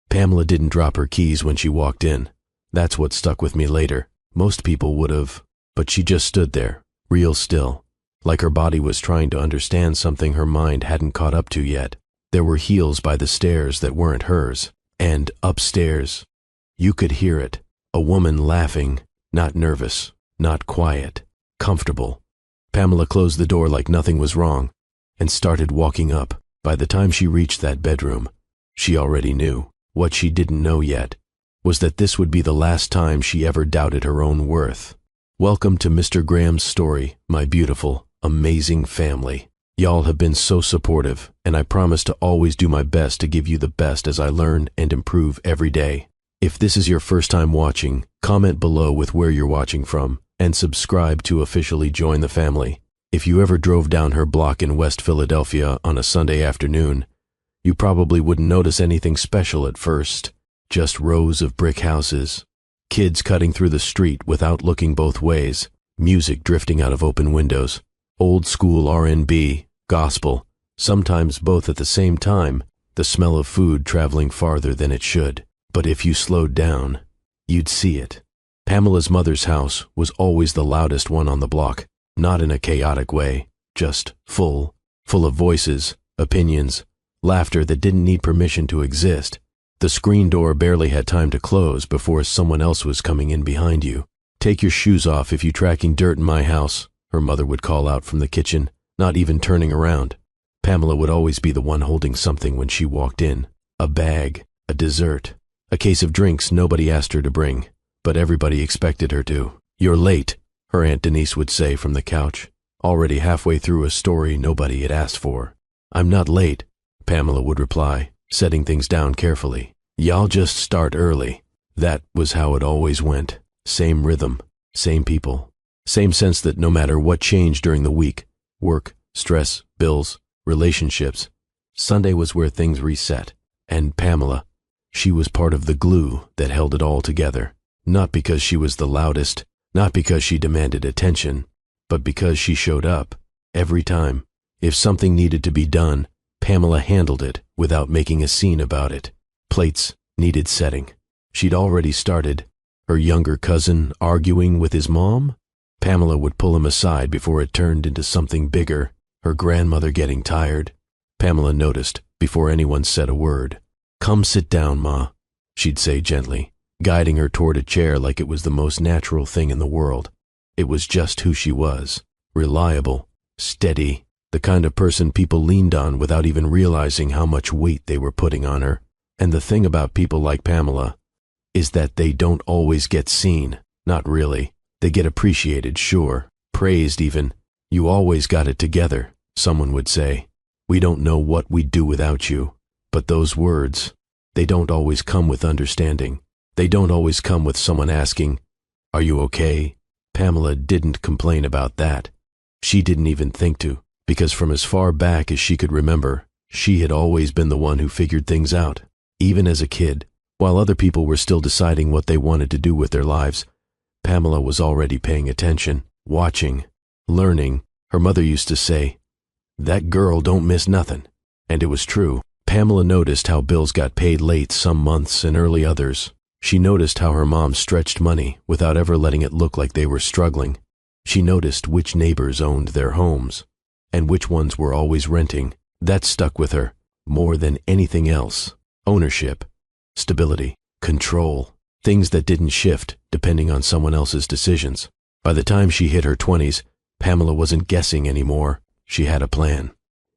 Pamela didn't drop her keys when she walked in. That's what stuck with me later. Most people would have, but she just stood there, real still, like her body was trying to understand something her mind hadn't caught up to yet. There were heels by the stairs that weren't hers, and upstairs, you could hear it, a woman laughing, not nervous, not quiet, comfortable. Pamela closed the door like nothing was wrong, and started walking up. By the time she reached that bedroom, she already knew. What she didn't know yet was that this would be the last time she ever doubted her own worth. Welcome to Mr. Graham's story, my beautiful, amazing family. Y'all have been so supportive, and I promise to always do my best to give you the best as I learn and improve every day. If this is your first time watching, comment below with where you're watching from, and subscribe to officially join the family. If you ever drove down her block in West Philadelphia on a Sunday afternoon, you probably wouldn't notice anything special at first. Just rows of brick houses, kids cutting through the street without looking both ways, music drifting out of open windows, old school R&B, gospel, sometimes both at the same time, the smell of food traveling farther than it should. But if you slowed down, you'd see it. Pamela's mother's house was always the loudest one on the block, not in a chaotic way, just full of voices, opinions, laughter that didn't need permission to exist. The screen door barely had time to close before someone else was coming in behind you. "Take your shoes off if you're tracking dirt in my house," her mother would call out from the kitchen, not even turning around. Pamela would always be the one holding something when she walked in. A bag, a dessert, a case of drinks nobody asked her to bring, but everybody expected her to. "You're late," her Aunt Denise would say from the couch, already halfway through a story nobody had asked for. "I'm not late," Pamela would reply, setting things down carefully. "Y'all just start early." That was how it always went. Same rhythm, same people, same sense that no matter what changed during the week, work, stress, bills, relationships, Sunday was where things reset. And Pamela, she was part of the glue that held it all together. Not because she was the loudest, not because she demanded attention, but because she showed up every time. If something needed to be done, Pamela handled it without making a scene about it. Plates needed setting. She'd already started. Her younger cousin arguing with his mom? Pamela would pull him aside before it turned into something bigger. Her grandmother getting tired? Pamela noticed before anyone said a word. "Come sit down, Ma," she'd say gently, guiding her toward a chair like it was the most natural thing in the world. It was just who she was. Reliable, steady, the kind of person people leaned on without even realizing how much weight they were putting on her. And the thing about people like Pamela is that they don't always get seen. Not really. They get appreciated, sure, praised even. "You always got it together," someone would say. "We don't know what we'd do without you." But those words, they don't always come with understanding. They don't always come with someone asking, "Are you okay?" Pamela didn't complain about that. She didn't even think to, because from as far back as she could remember, she had always been the one who figured things out. Even as a kid, while other people were still deciding what they wanted to do with their lives, Pamela was already paying attention, watching, learning. Her mother used to say, "That girl don't miss nothing." And it was true. Pamela noticed how bills got paid late some months and early others. She noticed how her mom stretched money without ever letting it look like they were struggling. She noticed which neighbors owned their homes and which ones were always renting. That stuck with her more than anything else. Ownership, stability, control, things that didn't shift depending on someone else's decisions. By the time she hit her 20s, Pamela wasn't guessing anymore. She had a plan.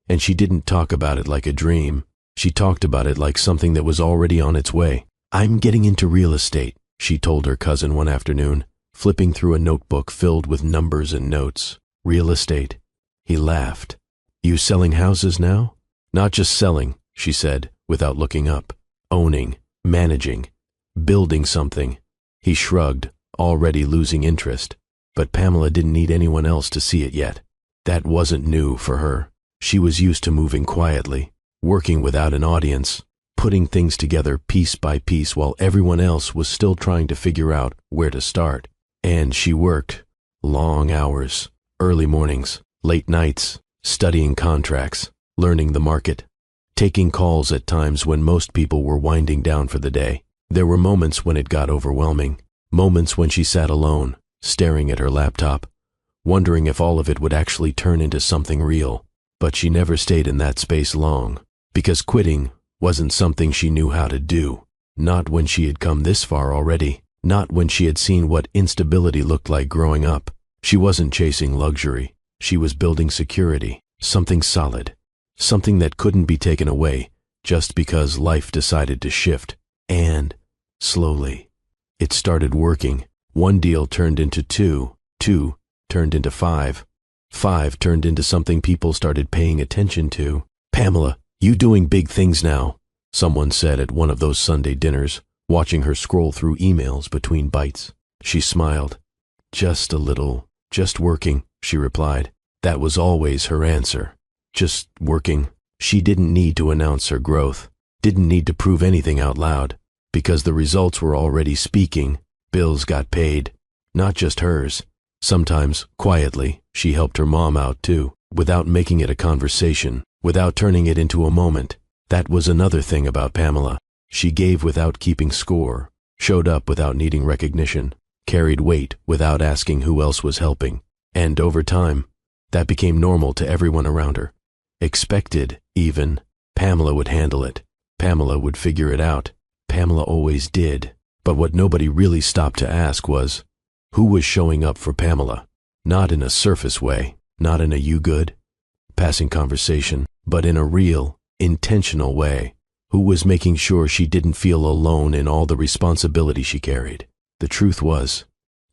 And she didn't talk about it like a dream. She talked about it like something that was already on its way. "I'm getting into real estate," she told her cousin one afternoon, flipping through a notebook filled with numbers and notes. "Real estate." He laughed. "You selling houses now?" "Not just selling," she said, without looking up. "Owning, managing, building something." He shrugged, already losing interest. But Pamela didn't need anyone else to see it yet. That wasn't new for her. She was used to moving quietly, working without an audience, putting things together piece by piece while everyone else was still trying to figure out where to start. And she worked long hours, early mornings, late nights, studying contracts, learning the market, taking calls at times when most people were winding down for the day. There were moments when it got overwhelming, moments when she sat alone, staring at her laptop, wondering if all of it would actually turn into something real. But she never stayed in that space long, because quitting wasn't something she knew how to do. Not when she had come this far already, not when she had seen what instability looked like growing up. She wasn't chasing luxury, she was building security, something solid, something that couldn't be taken away just because life decided to shift. And, slowly, it started working. One deal turned into two, two turned into five, five turned into something people started paying attention to. "Pamela, you doing big things now," someone said at one of those Sunday dinners, watching her scroll through emails between bites. She smiled. "Just a little, just working," she replied. That was always her answer. Just working. She didn't need to announce her growth, didn't need to prove anything out loud, because the results were already speaking. Bills got paid, not just hers. Sometimes, quietly, she helped her mom out too, without making it a conversation, without turning it into a moment. That was another thing about Pamela. She gave without keeping score, showed up without needing recognition, carried weight without asking who else was helping. And over time, that became normal to everyone around her. Expected, even. Pamela would handle it. Pamela would figure it out. Pamela always did. But what nobody really stopped to ask was, who was showing up for Pamela? Not in a surface way, not in a "you good?" passing conversation, but in a real, intentional way. Who was making sure she didn't feel alone in all the responsibility she carried? The truth was,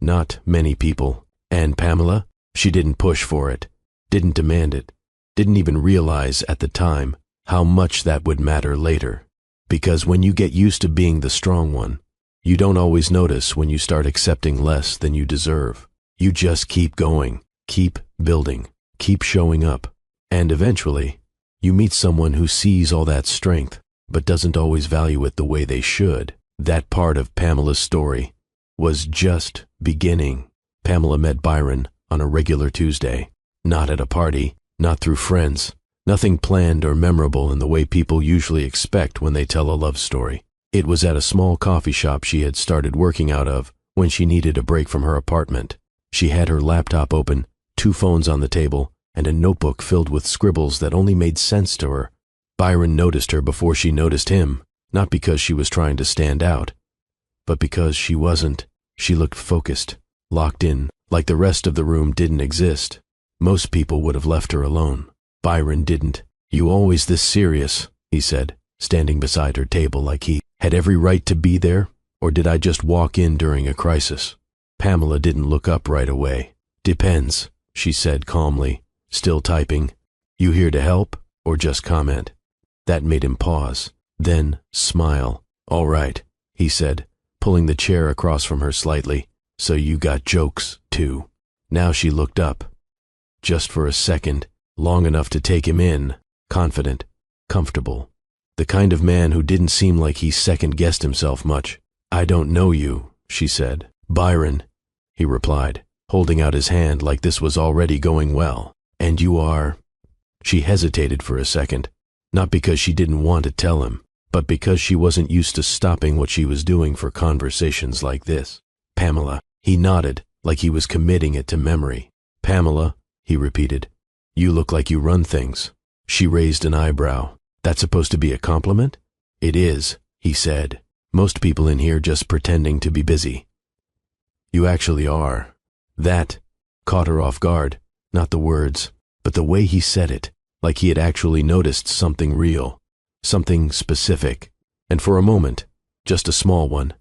not many people. And Pamela? She didn't push for it, didn't demand it, didn't even realize at the time how much that would matter later. Because when you get used to being the strong one, you don't always notice when you start accepting less than you deserve. You just keep going, keep building, keep showing up. And eventually, you meet someone who sees all that strength, but doesn't always value it the way they should. That part of Pamela's story was just beginning. Pamela met Byron on a regular Tuesday, not at a party, not through friends, nothing planned or memorable in the way people usually expect when they tell a love story. It was at a small coffee shop she had started working out of when she needed a break from her apartment. She had her laptop open, 2 phones on the table, and a notebook filled with scribbles that only made sense to her. Byron noticed her before she noticed him, not because she was trying to stand out, but because she wasn't. She looked focused, locked in, like the rest of the room didn't exist. Most people would have left her alone. Byron didn't. "You always this serious?" he said, standing beside her table like he had every right to be there, or did I just walk in during a crisis? Pamela didn't look up right away. "Depends," she said calmly, still typing. "You here to help, or just comment?" That made him pause, then smile. "All right," he said, pulling the chair across from her slightly. "So you got jokes, too." Now she looked up. Just for a second, long enough to take him in, confident, comfortable. The kind of man who didn't seem like he second-guessed himself much. "I don't know you," she said. "Byron," he replied, holding out his hand like this was already going well. "And you are?" She hesitated for a second, not because she didn't want to tell him, but because she wasn't used to stopping what she was doing for conversations like this. "Pamela." He nodded, like he was committing it to memory. "Pamela," he repeated. "You look like you run things." She raised an eyebrow. "That's supposed to be a compliment?" "It is," he said. "Most people in here just pretending to be busy." "You actually are." That caught her off guard, not the words, but the way he said it, like he had actually noticed something real, something specific. And for a moment, just a small one,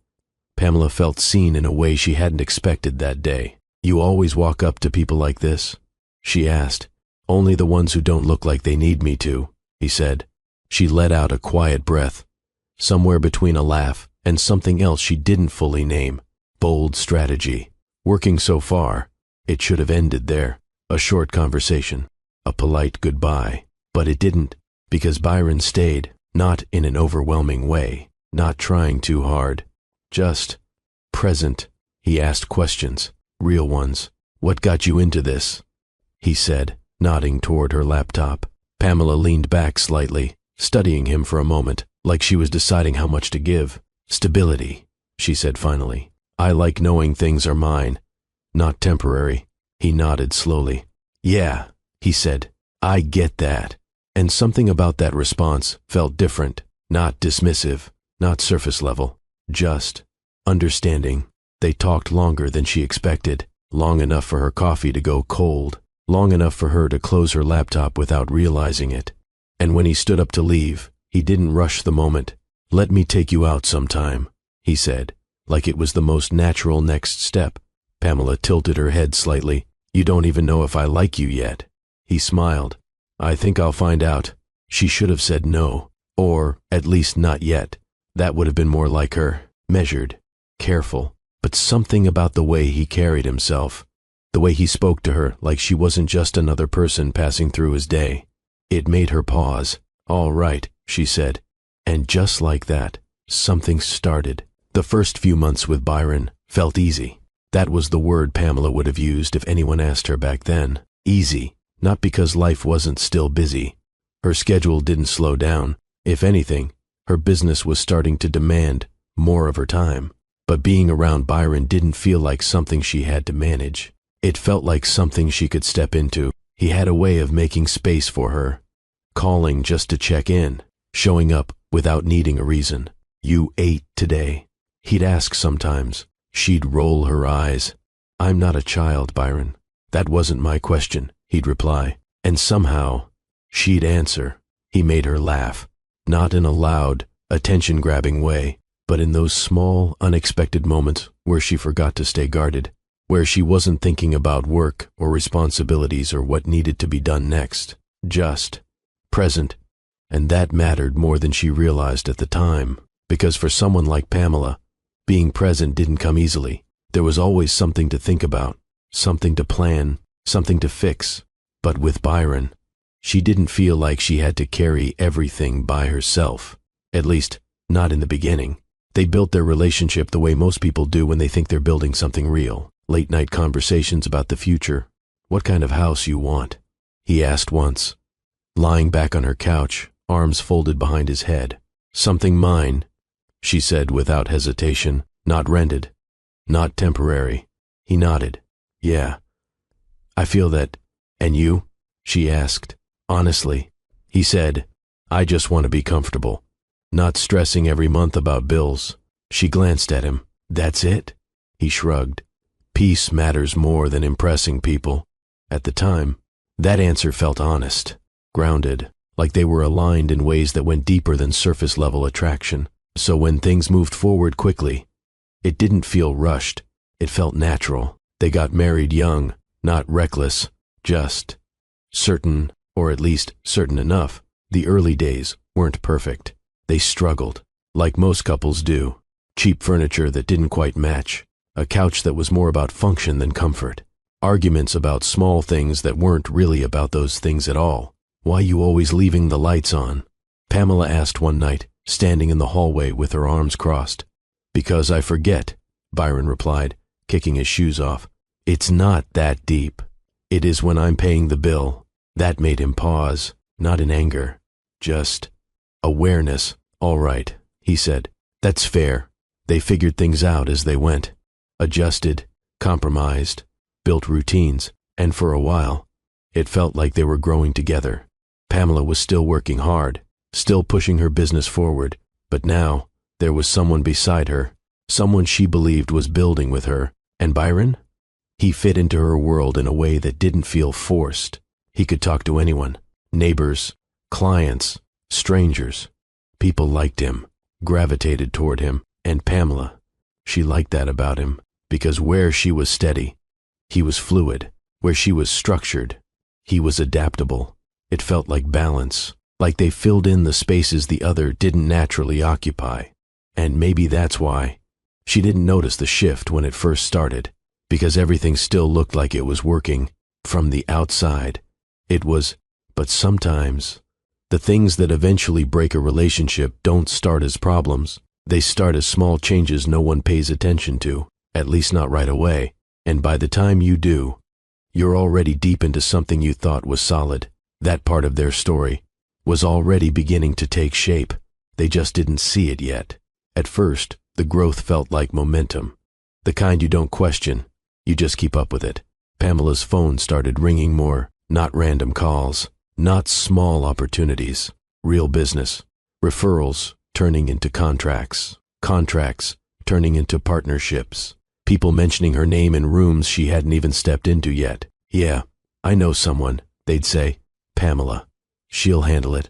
Pamela felt seen in a way she hadn't expected that day. "You always walk up to people like this?" she asked. "Only the ones who don't look like they need me to," he said. She let out a quiet breath, somewhere between a laugh and something else she didn't fully name. Bold strategy. Working so far, it should have ended there. A short conversation, a polite goodbye. But it didn't, because Byron stayed, not in an overwhelming way, not trying too hard, just present. He asked questions, real ones. "What got you into this?" he said, nodding toward her laptop. Pamela leaned back slightly, studying him for a moment, like she was deciding how much to give. Stability, she said finally. I like knowing things are mine, not temporary. He nodded slowly. Yeah, he said, I get that. And something about that response felt different, not dismissive, not surface level, just understanding. They talked longer than she expected, long enough for her coffee to go cold, long enough for her to close her laptop without realizing it. And when he stood up to leave, he didn't rush the moment. Let me take you out sometime, he said, like it was the most natural next step. Pamela tilted her head slightly. You don't even know if I like you yet. He smiled. I think I'll find out. She should have said no, or at least not yet. That would have been more like her, measured, careful, but something about the way he carried himself, the way he spoke to her like she wasn't just another person passing through his day. It made her pause. All right, she said. And just like that, something started. The first few months with Byron felt easy. That was the word Pamela would have used if anyone asked her back then. Easy, not because life wasn't still busy. Her schedule didn't slow down. If anything, her business was starting to demand more of her time. But being around Byron didn't feel like something she had to manage. It felt like something she could step into. He had a way of making space for her, calling just to check in, showing up without needing a reason. You ate today? He'd ask sometimes. She'd roll her eyes. I'm not a child, Byron. That wasn't my question, he'd reply. And somehow, she'd answer. He made her laugh, not in a loud, attention-grabbing way, but in those small, unexpected moments where she forgot to stay guarded, where she wasn't thinking about work or responsibilities or what needed to be done next. Just present. And that mattered more than she realized at the time, because for someone like Pamela, being present didn't come easily. There was always something to think about, something to plan, something to fix. But with Byron, she didn't feel like she had to carry everything by herself. At least, not in the beginning. They built their relationship the way most people do when they think they're building something real. Late-night conversations about the future. What kind of house you want? He asked once, lying back on her couch, arms folded behind his head. Something mine, she said without hesitation, not rented, not temporary. He nodded. Yeah. I feel that. And you? She asked. Honestly, he said, I just want to be comfortable, not stressing every month about bills. She glanced at him. That's it? He shrugged. Peace matters more than impressing people. At the time, that answer felt honest, grounded, like they were aligned in ways that went deeper than surface-level attraction. So when things moved forward quickly, it didn't feel rushed. It felt natural. They got married young, not reckless, just certain, or at least certain enough. The early days weren't perfect. They struggled, like most couples do. Cheap furniture that didn't quite match, a couch that was more about function than comfort, arguments about small things that weren't really about those things at all. Why you always leaving the lights on? Pamela asked one night, standing in the hallway with her arms crossed. Because I forget, Byron replied, kicking his shoes off. It's not that deep. It is when I'm paying the bill. That made him pause, not in anger, just awareness. All right, he said. That's fair. They figured things out as they went, adjusted, compromised, built routines, and for a while, it felt like they were growing together. Pamela was still working hard, still pushing her business forward, but now there was someone beside her, someone she believed was building with her. And Byron? He fit into her world in a way that didn't feel forced. He could talk to anyone, neighbors, clients, strangers. People liked him, gravitated toward him, and Pamela, she liked that about him, because where she was steady, he was fluid. Where she was structured, he was adaptable. It felt like balance, like they filled in the spaces the other didn't naturally occupy. And maybe that's why she didn't notice the shift when it first started, because everything still looked like it was working from the outside. It was, but sometimes the things that eventually break a relationship don't start as problems. They start as small changes no one pays attention to, at least not right away. And by the time you do, you're already deep into something you thought was solid. That part of their story was already beginning to take shape. They just didn't see it yet. At first, the growth felt like momentum. The kind you don't question, you just keep up with it. Pamela's phone started ringing more, not random calls, not small opportunities, real business. Referrals turning into contracts, contracts turning into partnerships. People mentioning her name in rooms she hadn't even stepped into yet. "Yeah, I know someone," they'd say. "Pamela. She'll handle it."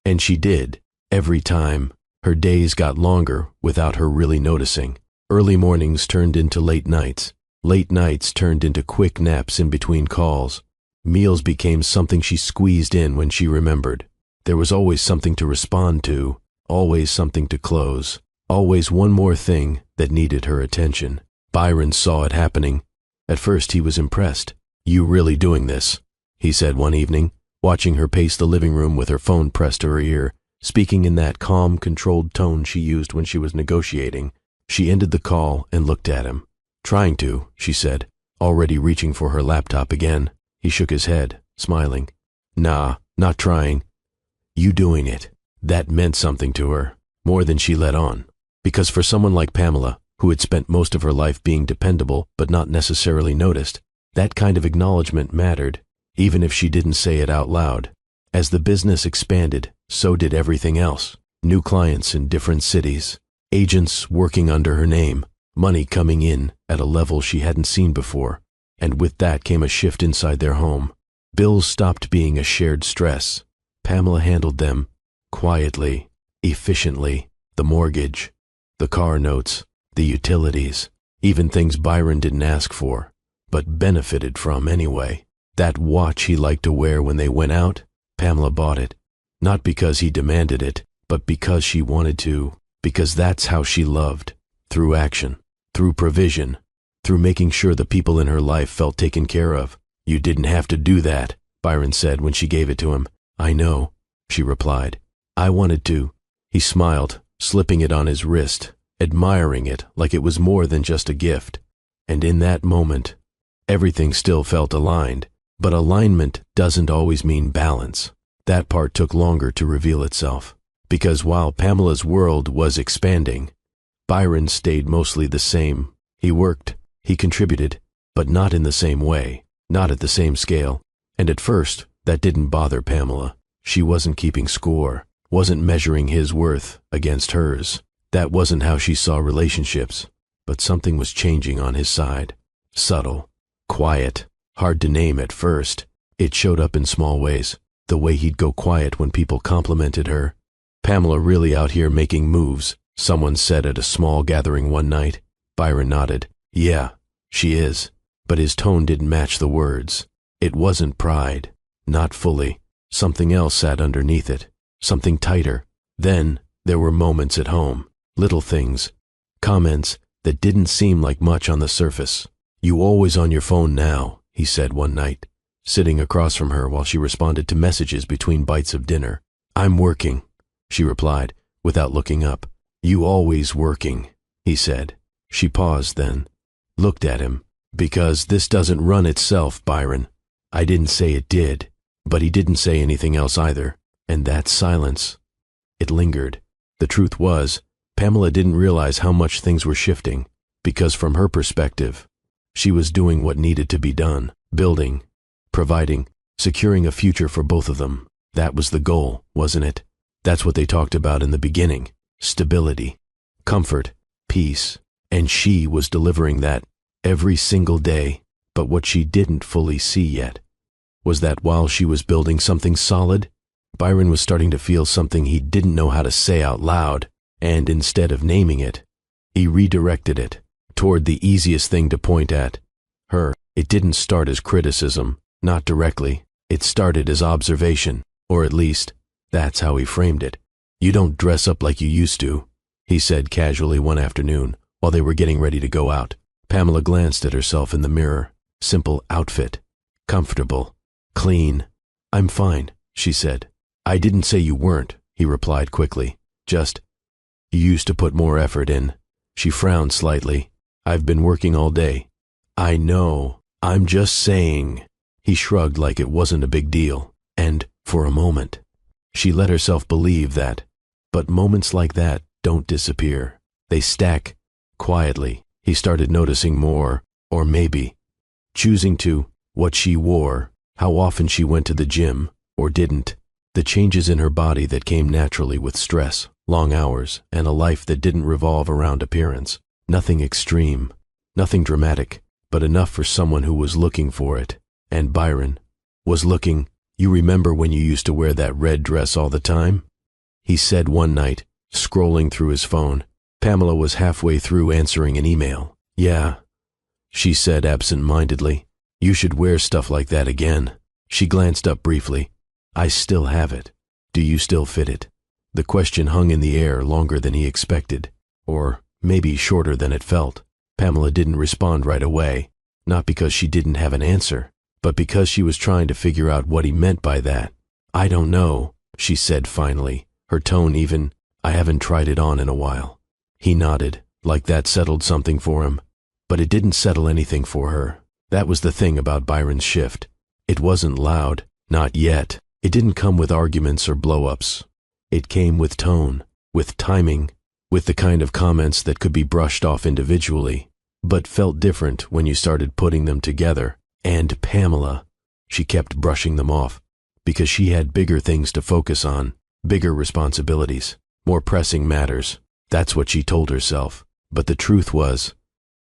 And she did, every time. Her days got longer without her really noticing. Early mornings turned into late nights. Late nights turned into quick naps in between calls. Meals became something she squeezed in when she remembered. There was always something to respond to, always something to close, always one more thing that needed her attention. Byron saw it happening. At first he was impressed. "You really doing this?" he said one evening, watching her pace the living room with her phone pressed to her ear, speaking in that calm, controlled tone she used when she was negotiating. She ended the call and looked at him. "Trying to," she said, already reaching for her laptop again. He shook his head, smiling. "Nah, not trying. You doing it." That meant something to her, more than she let on. Because for someone like Pamela, who had spent most of her life being dependable but not necessarily noticed, that kind of acknowledgement mattered, even if she didn't say it out loud. As the business expanded, so did everything else. New clients in different cities, agents working under her name, money coming in at a level she hadn't seen before. And with that came a shift inside their home. Bills stopped being a shared stress. Pamela handled them quietly, efficiently. The mortgage, the car notes, the utilities, even things Byron didn't ask for, but benefited from anyway. That watch he liked to wear when they went out, Pamela bought it. Not because he demanded it, but because she wanted to, because that's how she loved. Through action, through provision, through making sure the people in her life felt taken care of. "You didn't have to do that," Byron said when she gave it to him. "I know," she replied. "I wanted to." He smiled, slipping it on his wrist, admiring it like it was more than just a gift. And in that moment, everything still felt aligned. But alignment doesn't always mean balance. That part took longer to reveal itself. Because while Pamela's world was expanding, Byron stayed mostly the same. He worked, he contributed, but not in the same way, not at the same scale. And at first, that didn't bother Pamela. She wasn't keeping score, wasn't measuring his worth against hers. That wasn't how she saw relationships. But something was changing on his side. Subtle, quiet, hard to name at first. It showed up in small ways. The way he'd go quiet when people complimented her. "Pamela really out here making moves," someone said at a small gathering one night. Byron nodded. "Yeah, she is." But his tone didn't match the words. It wasn't pride. Not fully. Something else sat underneath it. Something tighter. Then there were moments at home. Little things. Comments that didn't seem like much on the surface. "You always on your phone now," he said one night, sitting across from her while she responded to messages between bites of dinner. "I'm working," she replied, without looking up. "You always working," he said. She paused then, looked at him. "Because this doesn't run itself, Byron." I didn't say it did, but he didn't say anything else either. And that silence, it lingered. The truth was, Pamela didn't realize how much things were shifting, because from her perspective, she was doing what needed to be done, building, providing, securing a future for both of them. That was the goal, wasn't it? That's what they talked about in the beginning. Stability, comfort, peace. And she was delivering that every single day. But what she didn't fully see yet was that while she was building something solid, Byron was starting to feel something he didn't know how to say out loud, and instead of naming it, he redirected it toward the easiest thing to point at, her. It didn't start as criticism, not directly. It started as observation, or at least, that's how he framed it. "You don't dress up like you used to," he said casually one afternoon while they were getting ready to go out. Pamela glanced at herself in the mirror. Simple outfit, comfortable, clean. "I'm fine," she said. "I didn't say you weren't," he replied quickly. "Just, you used to put more effort in." She frowned slightly. "I've been working all day." "I know. I'm just saying." He shrugged like it wasn't a big deal. And, for a moment, She let herself believe that. But moments like that don't disappear. They stack quietly. He started noticing more, or maybe choosing to, what she wore, how often she went to the gym, or didn't, the changes in her body that came naturally with stress, long hours, and a life that didn't revolve around appearance. Nothing extreme, nothing dramatic, but enough for someone who was looking for it. And Byron was looking. "You remember when you used to wear that red dress all the time?" he said one night, scrolling through his phone. Pamela was halfway through answering an email. "Yeah," she said absent-mindedly. "You should wear stuff like that again." She glanced up briefly. "I still have it. Do you still fit it?" The question hung in the air longer than he expected, or maybe shorter than it felt. Pamela didn't respond right away, not because she didn't have an answer, but because she was trying to figure out what he meant by that. "I don't know," she said finally, her tone even. "I haven't tried it on in a while." He nodded, like that settled something for him. But it didn't settle anything for her. That was the thing about Byron's shift. It wasn't loud, not yet. It didn't come with arguments or blow-ups. It came with tone, with timing, with the kind of comments that could be brushed off individually, but felt different when you started putting them together. And Pamela, she kept brushing them off, because she had bigger things to focus on, bigger responsibilities, more pressing matters. That's what she told herself. But the truth was,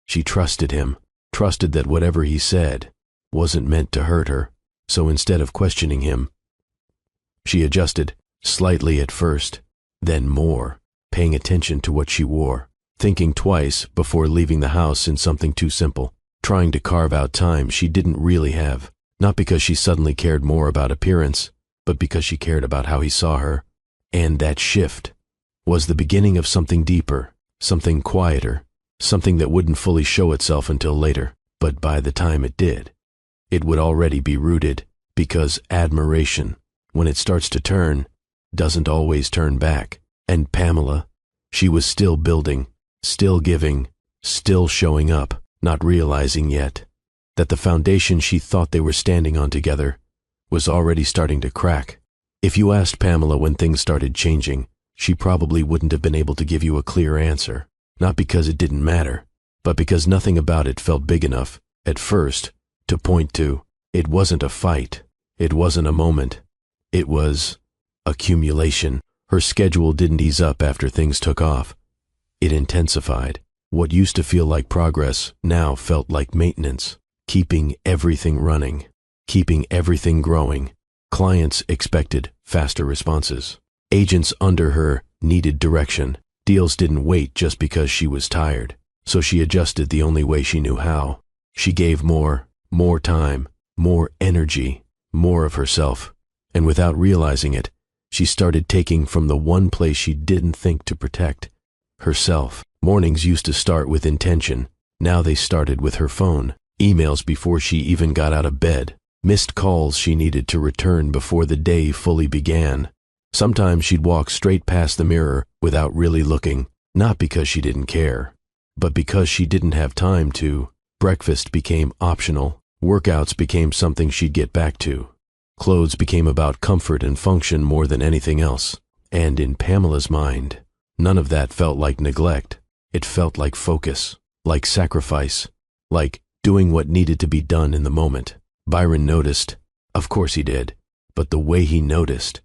she trusted him, trusted that whatever he said wasn't meant to hurt her. So instead of questioning him, she adjusted, slightly at first, then more, paying attention to what she wore, thinking twice before leaving the house in something too simple, trying to carve out time she didn't really have, not because she suddenly cared more about appearance, but because she cared about how he saw her. And that shift was the beginning of something deeper, something quieter, something that wouldn't fully show itself until later. But by the time it did, it would already be rooted, because admiration, when it starts to turn, doesn't always turn back. And Pamela, she was still building, still giving, still showing up, not realizing yet that the foundation she thought they were standing on together was already starting to crack. If you asked Pamela when things started changing, she probably wouldn't have been able to give you a clear answer, not because it didn't matter, but because nothing about it felt big enough, at first, to point to. It wasn't a fight. It wasn't a moment. It was accumulation. Her schedule didn't ease up after things took off. It intensified. What used to feel like progress now felt like maintenance, keeping everything running, keeping everything growing. Clients expected faster responses. Agents under her needed direction. Deals didn't wait just because she was tired, so she adjusted the only way she knew how. She gave more time, more energy, more of herself, and without realizing it, she started taking from the one place she didn't think to protect, herself. Mornings used to start with intention. Now they started with her phone, emails before she even got out of bed, missed calls she needed to return before the day fully began. Sometimes she'd walk straight past the mirror without really looking, not because she didn't care, but because she didn't have time to. Breakfast became optional. Workouts became something she'd get back to. Clothes became about comfort and function more than anything else. And in Pamela's mind, none of that felt like neglect. It felt like focus, like sacrifice, like doing what needed to be done in the moment. Byron noticed. Of course he did. But the way he noticed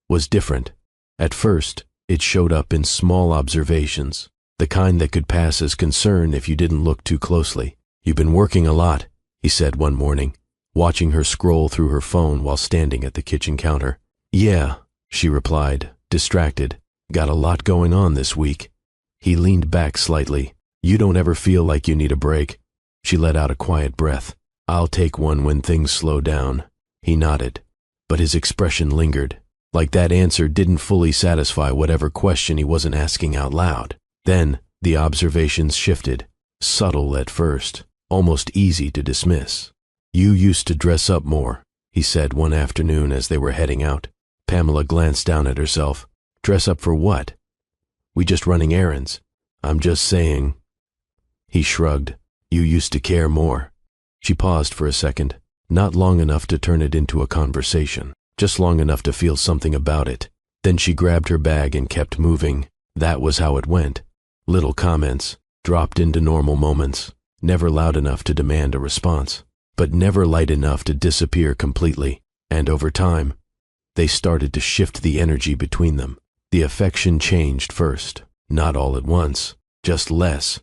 was different. At first, it showed up in small observations, the kind that could pass as concern if you didn't look too closely. "You've been working a lot," he said one morning, watching her scroll through her phone while standing at the kitchen counter. "Yeah," she replied, distracted. "Got a lot going on this week." He leaned back slightly. "You don't ever feel like you need a break?" She let out a quiet breath. "I'll take one when things slow down." He nodded, but his expression lingered, like that answer didn't fully satisfy whatever question he wasn't asking out loud. Then the observations shifted, subtle at first, almost easy to dismiss. "You used to dress up more," he said one afternoon as they were heading out. Pamela glanced down at herself. "Dress up for what?" "We just running errands." "I'm just saying." He shrugged. "You used to care more." She paused for a second, not long enough to turn it into a conversation, just long enough to feel something about it, Then she grabbed her bag and kept moving. That was how it went. Little comments, dropped into normal moments, never loud enough to demand a response, but never light enough to disappear completely. And over time, they started to shift the energy between them. The affection changed first, not all at once, just less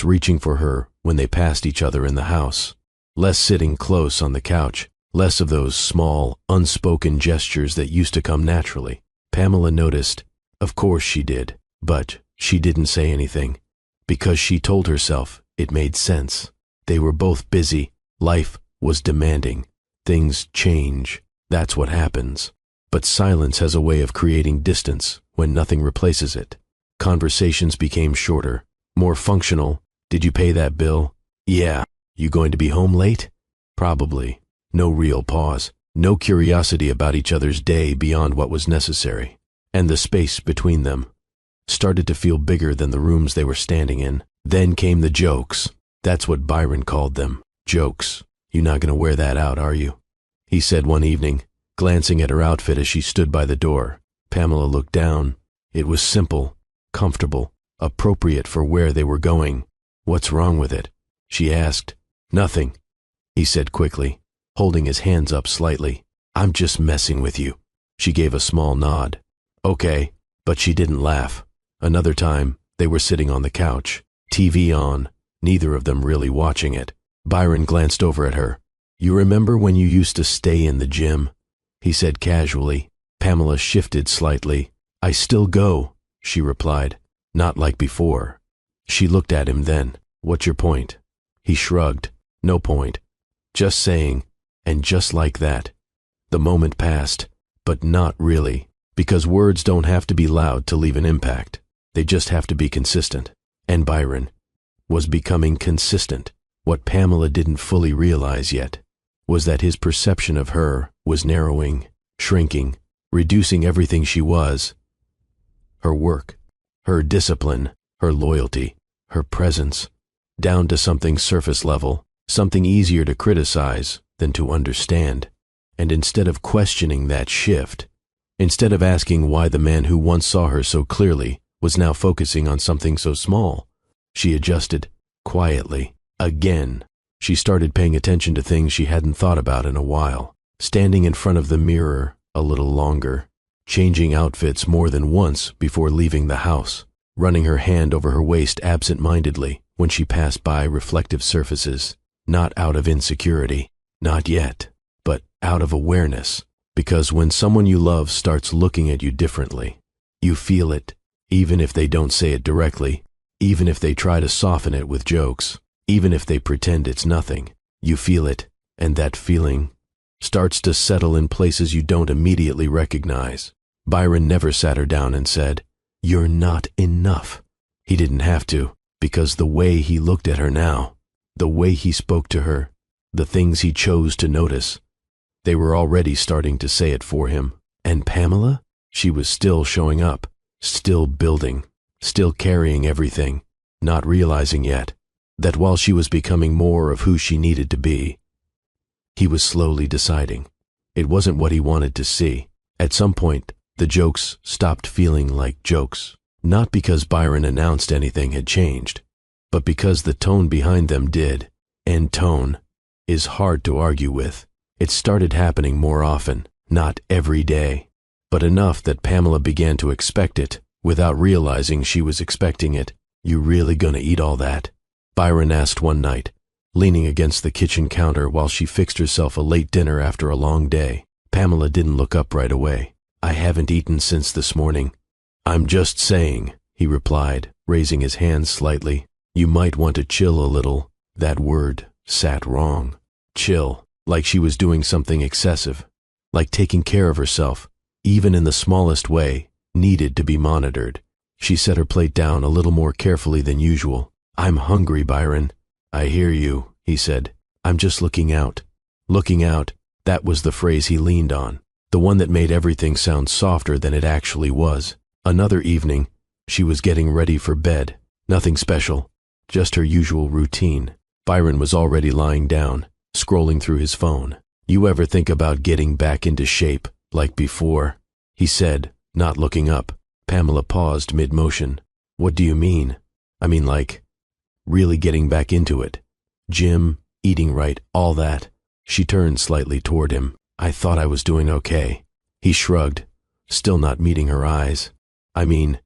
reaching for her when they passed each other in the house, less sitting close on the couch, less of those small, unspoken gestures that used to come naturally. Pamela noticed. Of course she did, but she didn't say anything, because she told herself it made sense. They were both busy. Life was demanding. Things change. That's what happens. But silence has a way of creating distance when nothing replaces it. Conversations became shorter, more functional. Did you pay that bill? Yeah. You going to be home late? Probably. No real pause. No curiosity about each other's day beyond what was necessary. And the space between them started to feel bigger than the rooms they were standing in. Then came the jokes. That's what Byron called them. Jokes. You're not going to wear that out, are you? He said one evening, glancing at her outfit as she stood by the door. Pamela looked down. It was simple, comfortable, appropriate for where they were going. What's wrong with it? She asked. Nothing, he said quickly, holding his hands up slightly. I'm just messing with you. She gave a small nod. Okay, but she didn't laugh. Another time, they were sitting on the couch, TV on, neither of them really watching it. Byron glanced over at her. You remember when you used to stay in the gym? He said casually. Pamela shifted slightly. I still go, she replied. Not like before. She looked at him then. What's your point? He shrugged. No point. Just saying. And just like that. The moment passed, but not really, because words don't have to be loud to leave an impact. They just have to be consistent. And Byron was becoming consistent. What Pamela didn't fully realize yet was that his perception of her was narrowing, shrinking, reducing everything she was. Her work, her discipline, her loyalty, her presence, down to something surface level, something easier to criticize than to understand. And instead of questioning that shift, instead of asking why the man who once saw her so clearly was now focusing on something so small, she adjusted, quietly. Again, she started paying attention to things she hadn't thought about in a while, standing in front of the mirror a little longer, changing outfits more than once before leaving the house, running her hand over her waist absent-mindedly when she passed by reflective surfaces, not out of insecurity, not yet, but out of awareness, because when someone you love starts looking at you differently, you feel it, even if they don't say it directly, even if they try to soften it with jokes, even if they pretend it's nothing. You feel it, and that feeling starts to settle in places you don't immediately recognize. Byron never sat her down and said, "You're not enough." He didn't have to, because the way he looked at her now, the way he spoke to her, the things he chose to notice, they were already starting to say it for him. And Pamela? She was still showing up, still building, still carrying everything, not realizing yet that while she was becoming more of who she needed to be, he was slowly deciding. It wasn't what he wanted to see. At some point, the jokes stopped feeling like jokes, not because Byron announced anything had changed, but because the tone behind them did, and tone is hard to argue with. It started happening more often, not every day, but enough that Pamela began to expect it without realizing she was expecting it. You really gonna eat all that? Byron asked one night, leaning against the kitchen counter while she fixed herself a late dinner after a long day. Pamela didn't look up right away. I haven't eaten since this morning. I'm just saying, he replied, raising his hands slightly. You might want to chill a little. That word sat wrong. Chill, like she was doing something excessive, like taking care of herself, even in the smallest way, needed to be monitored. She set her plate down a little more carefully than usual. I'm hungry, Byron. I hear you, he said. I'm just looking out. Looking out, that was the phrase he leaned on, the one that made everything sound softer than it actually was. Another evening, she was getting ready for bed. Nothing special, just her usual routine. Byron was already lying down, scrolling through his phone. You ever think about getting back into shape, like before? He said, not looking up. Pamela paused mid-motion. What do you mean? I mean, like, really getting back into it. Gym, eating right, all that. She turned slightly toward him. I thought I was doing okay. He shrugged, still not meeting her eyes. I mean,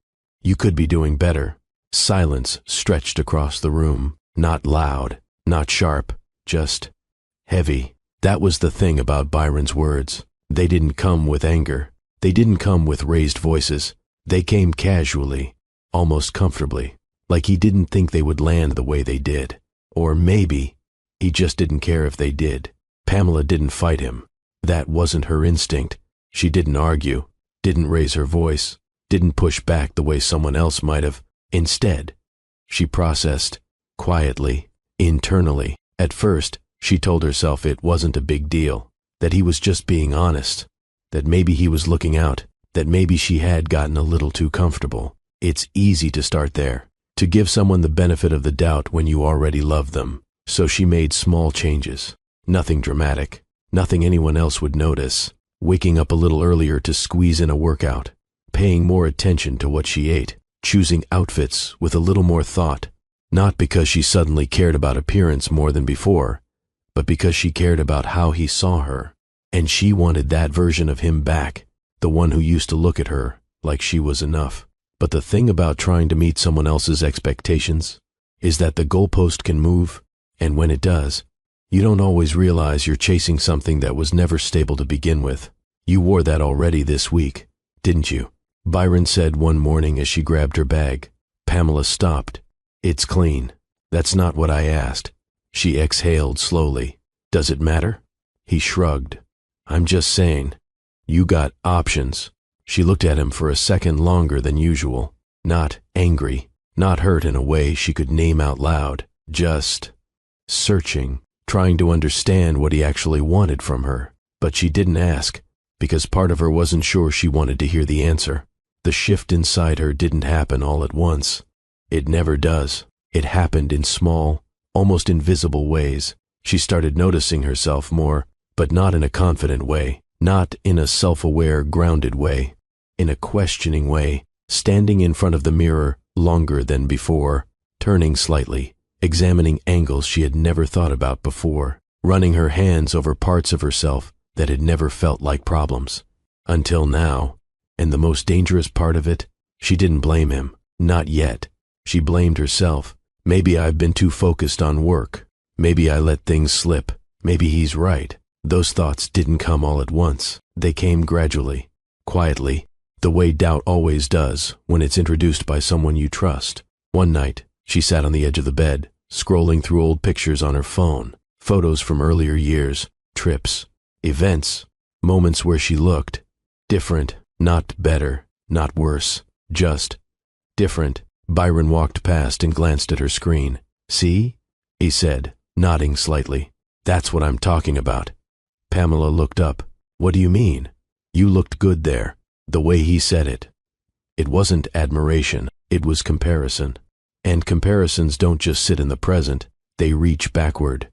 you could be doing better. Silence stretched across the room. Not loud, not sharp, just heavy. That was the thing about Byron's words. They didn't come with anger. They didn't come with raised voices. They came casually, almost comfortably, like he didn't think they would land the way they did. Or maybe he just didn't care if they did. Pamela didn't fight him. That wasn't her instinct. She didn't argue, didn't raise her voice, didn't push back the way someone else might have. Instead, she processed, quietly, internally. At first, she told herself it wasn't a big deal, that he was just being honest, that maybe he was looking out, that maybe she had gotten a little too comfortable. It's easy to start there, to give someone the benefit of the doubt when you already love them. So she made small changes. Nothing dramatic, nothing anyone else would notice. Waking up a little earlier to squeeze in a workout, paying more attention to what she ate, choosing outfits with a little more thought, not because she suddenly cared about appearance more than before, but because she cared about how he saw her. And she wanted that version of him back, the one who used to look at her like she was enough. But the thing about trying to meet someone else's expectations is that the goalpost can move, and when it does, you don't always realize you're chasing something that was never stable to begin with. You wore that already this week, didn't you? Byron said one morning as she grabbed her bag. Pamela stopped. It's clean. That's not what I asked. She exhaled slowly. Does it matter? He shrugged. I'm just saying. You got options. She looked at him for a second longer than usual. Not angry, not hurt in a way she could name out loud. Just searching, trying to understand what he actually wanted from her. But she didn't ask, because part of her wasn't sure she wanted to hear the answer. The shift inside her didn't happen all at once. It never does. It happened in small, almost invisible ways. She started noticing herself more, but not in a confident way, not in a self-aware, grounded way, in a questioning way, standing in front of the mirror longer than before, turning slightly, examining angles she had never thought about before, running her hands over parts of herself that had never felt like problems. Until now. And the most dangerous part of it, she didn't blame him. Not yet. She blamed herself. Maybe I've been too focused on work. Maybe I let things slip. Maybe he's right. Those thoughts didn't come all at once. They came gradually, quietly, the way doubt always does when it's introduced by someone you trust. One night, she sat on the edge of the bed, scrolling through old pictures on her phone, photos from earlier years, trips, events, moments where she looked different, not better, not worse, just different. Byron walked past and glanced at her screen. See? He said, nodding slightly. That's what I'm talking about. Pamela looked up. What do you mean? You looked good there. The way he said it. It wasn't admiration, it was comparison. And comparisons don't just sit in the present, they reach backward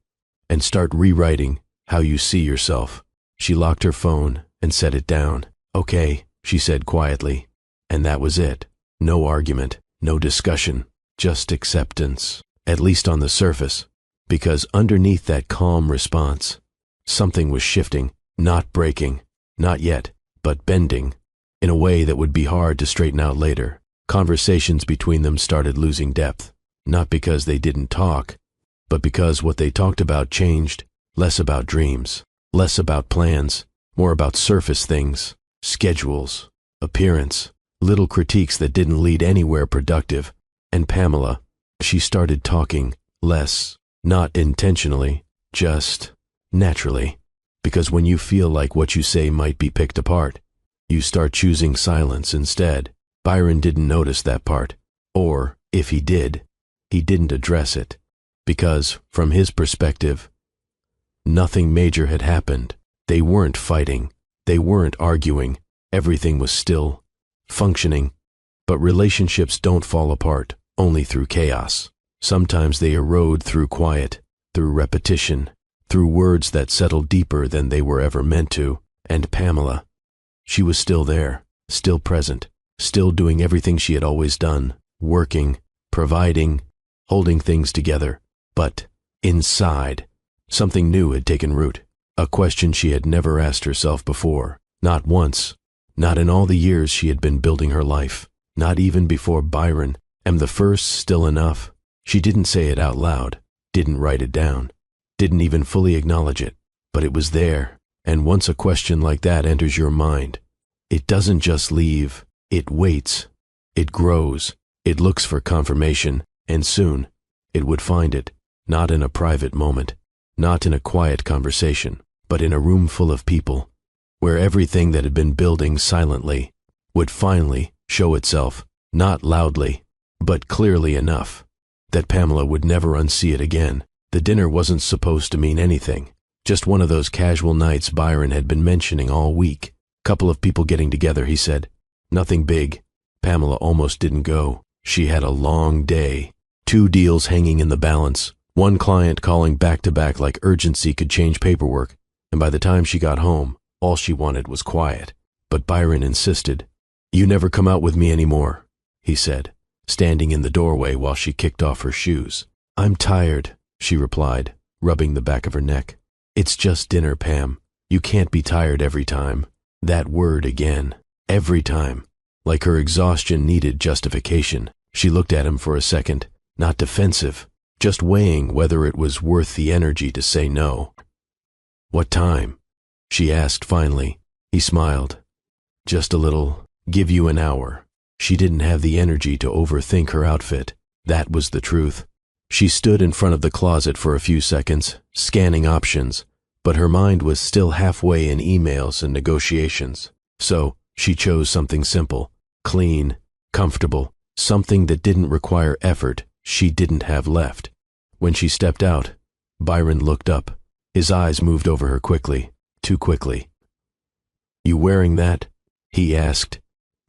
and start rewriting how you see yourself. She locked her phone and set it down. Okay, she said quietly. And that was it. No argument, no discussion, just acceptance, at least on the surface, because underneath that calm response, something was shifting, not breaking, not yet, but bending, in a way that would be hard to straighten out later. Conversations between them started losing depth, not because they didn't talk, but because what they talked about changed, less about dreams, less about plans, more about surface things, schedules, appearance, little critiques that didn't lead anywhere productive. And Pamela, she started talking less, not intentionally, just naturally. Because when you feel like what you say might be picked apart, you start choosing silence instead. Byron didn't notice that part. Or, if he did, he didn't address it. Because, from his perspective, nothing major had happened. They weren't fighting. They weren't arguing. Everything was still, functioning. But relationships don't fall apart only through chaos. Sometimes they erode through quiet, through repetition, through words that settle deeper than they were ever meant to. And Pamela, she was still there, still present, still doing everything she had always done, working, providing, holding things together. But inside, something new had taken root, a question she had never asked herself before, not once, not in all the years she had been building her life, not even before Byron. Am the first still enough? She didn't say it out loud, didn't write it down, didn't even fully acknowledge it, but it was there. And once a question like that enters your mind, it doesn't just leave, it waits, it grows, it looks for confirmation, and soon it would find it, not in a private moment, not in a quiet conversation, but in a room full of people, where everything that had been building silently would finally show itself, not loudly, but clearly enough, that Pamela would never unsee it again. The dinner wasn't supposed to mean anything, just one of those casual nights Byron had been mentioning all week. Couple of people getting together, he said. Nothing big. Pamela almost didn't go. She had a long day. 2 deals hanging in the balance. 1 client calling back to back like urgency could change paperwork, and by the time she got home, all she wanted was quiet. But Byron insisted. You never come out with me anymore, he said, standing in the doorway while she kicked off her shoes. I'm tired, she replied, rubbing the back of her neck. It's just dinner, Pam. You can't be tired every time. That word again. Every time. Like her exhaustion needed justification. She looked at him for a second, not defensive, just weighing whether it was worth the energy to say no. What time? She asked finally. He smiled. Just a little. Give you an hour. She didn't have the energy to overthink her outfit. That was the truth. She stood in front of the closet for a few seconds, scanning options, but her mind was still halfway in emails and negotiations. So she chose something simple, clean, comfortable, something that didn't require effort she didn't have left. When she stepped out, Byron looked up. His eyes moved over her quickly, too quickly. You wearing that? He asked.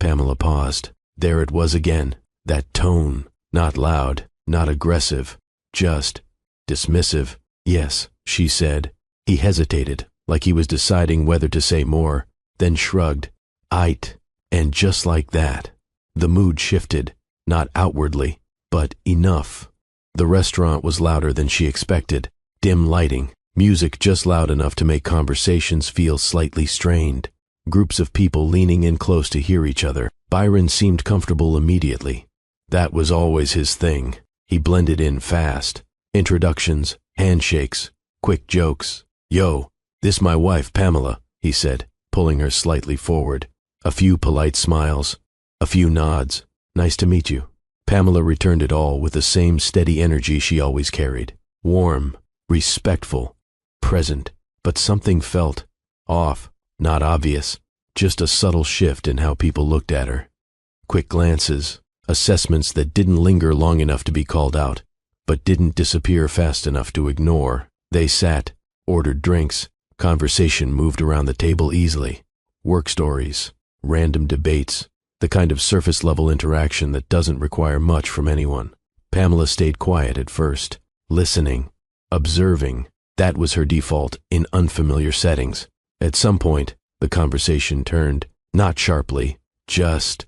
Pamela paused. There it was again, that tone, not loud, not aggressive, just dismissive. Yes, she said. He hesitated, like he was deciding whether to say more, then shrugged. Aight. And just like that, the mood shifted, not outwardly, but enough. The restaurant was louder than she expected. Dim lighting, music just loud enough to make conversations feel slightly strained. Groups of people leaning in close to hear each other. Byron seemed comfortable immediately. That was always his thing. He blended in fast. Introductions, handshakes, quick jokes. Yo, this my wife Pamela, he said, pulling her slightly forward. A few polite smiles, a few nods. Nice to meet you. Pamela returned it all with the same steady energy she always carried. Warm, respectful, present, but something felt off, not obvious, just a subtle shift in how people looked at her. Quick glances, assessments that didn't linger long enough to be called out, but didn't disappear fast enough to ignore. They sat, ordered drinks, conversation moved around the table easily. Work stories, random debates, the kind of surface-level interaction that doesn't require much from anyone. Pamela stayed quiet at first, listening, observing. That was her default in unfamiliar settings. At some point, the conversation turned, not sharply, just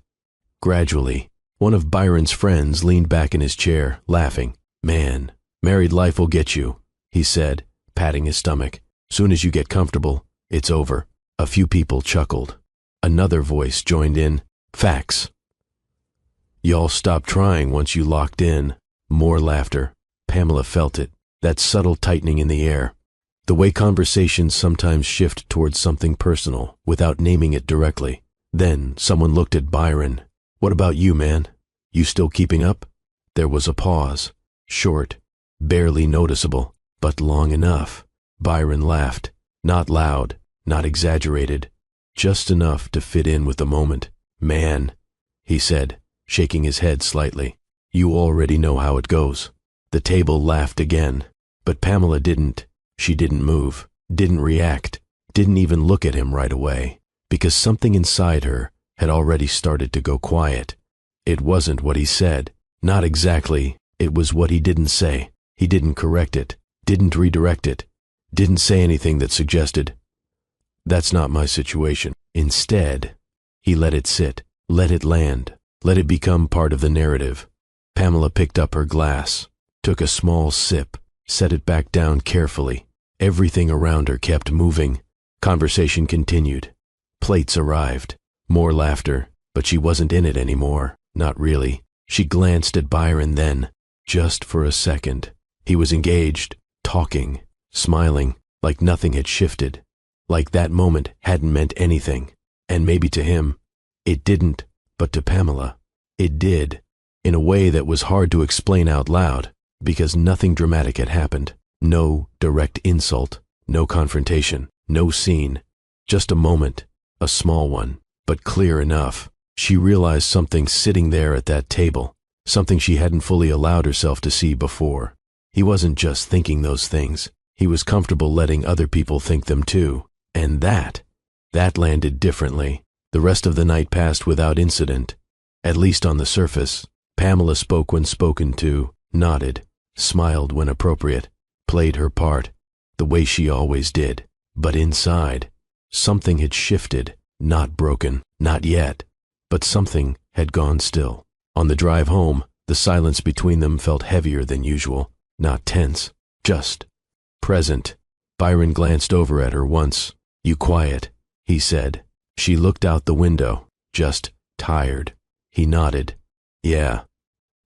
gradually. One of Byron's friends leaned back in his chair, laughing. Man, married life will get you, he said, patting his stomach. Soon as you get comfortable, it's over. A few people chuckled. Another voice joined in. Facts. Y'all stopped trying once you locked in. More laughter. Pamela felt it, that subtle tightening in the air. The way conversations sometimes shift towards something personal without naming it directly. Then someone looked at Byron. What about you, man? You still keeping up? There was a pause. Short, barely noticeable, but long enough. Byron laughed. Not loud, not exaggerated, just enough to fit in with the moment. Man, he said, shaking his head slightly. You already know how it goes. The table laughed again, but Pamela didn't. She didn't move, didn't react, didn't even look at him right away, because something inside her had already started to go quiet. It wasn't what he said, not exactly. It was what he didn't say. He didn't correct it, didn't redirect it, didn't say anything that suggested, that's not my situation. Instead, He let it sit, let it land, let it become part of the narrative. Pamela picked up her glass, took a small sip, set it back down carefully. Everything around her kept moving. Conversation continued. Plates arrived. More laughter, but she wasn't in it anymore. Not really. She glanced at Byron then, just for a second. He was engaged, talking, smiling, like nothing had shifted. Like that moment hadn't meant anything. And maybe to him, it didn't, but to Pamela, it did. In a way that was hard to explain out loud, because nothing dramatic had happened. No direct insult, no confrontation, no scene. Just a moment, a small one, but clear enough. She realized something sitting there at that table, something she hadn't fully allowed herself to see before. He wasn't just thinking those things. He was comfortable letting other people think them too. And that landed differently. The rest of the night passed without incident, at least on the surface. Pamela spoke when spoken to, nodded, smiled when appropriate, played her part, the way she always did. But inside, something had shifted, not broken, not yet, but something had gone still. On the drive home, the silence between them felt heavier than usual, not tense, just present. Byron glanced over at her once. "You quiet," he said. She looked out the window, just tired. He nodded. "Yeah.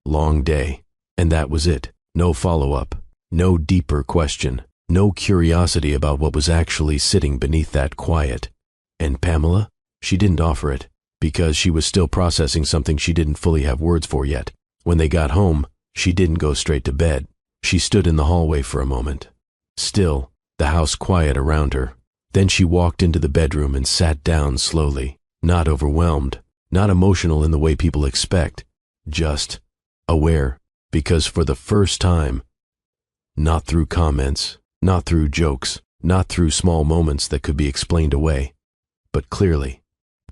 Long day." And that was it. No follow-up, no deeper question, no curiosity about what was actually sitting beneath that quiet. And Pamela? She didn't offer it, because she was still processing something she didn't fully have words for yet. When they got home, she didn't go straight to bed. She stood in the hallway for a moment. Still, the house quiet around her. Then she walked into the bedroom and sat down slowly, not overwhelmed, not emotional in the way people expect, just aware, because for the first time, not through comments, not through jokes, not through small moments that could be explained away, but clearly,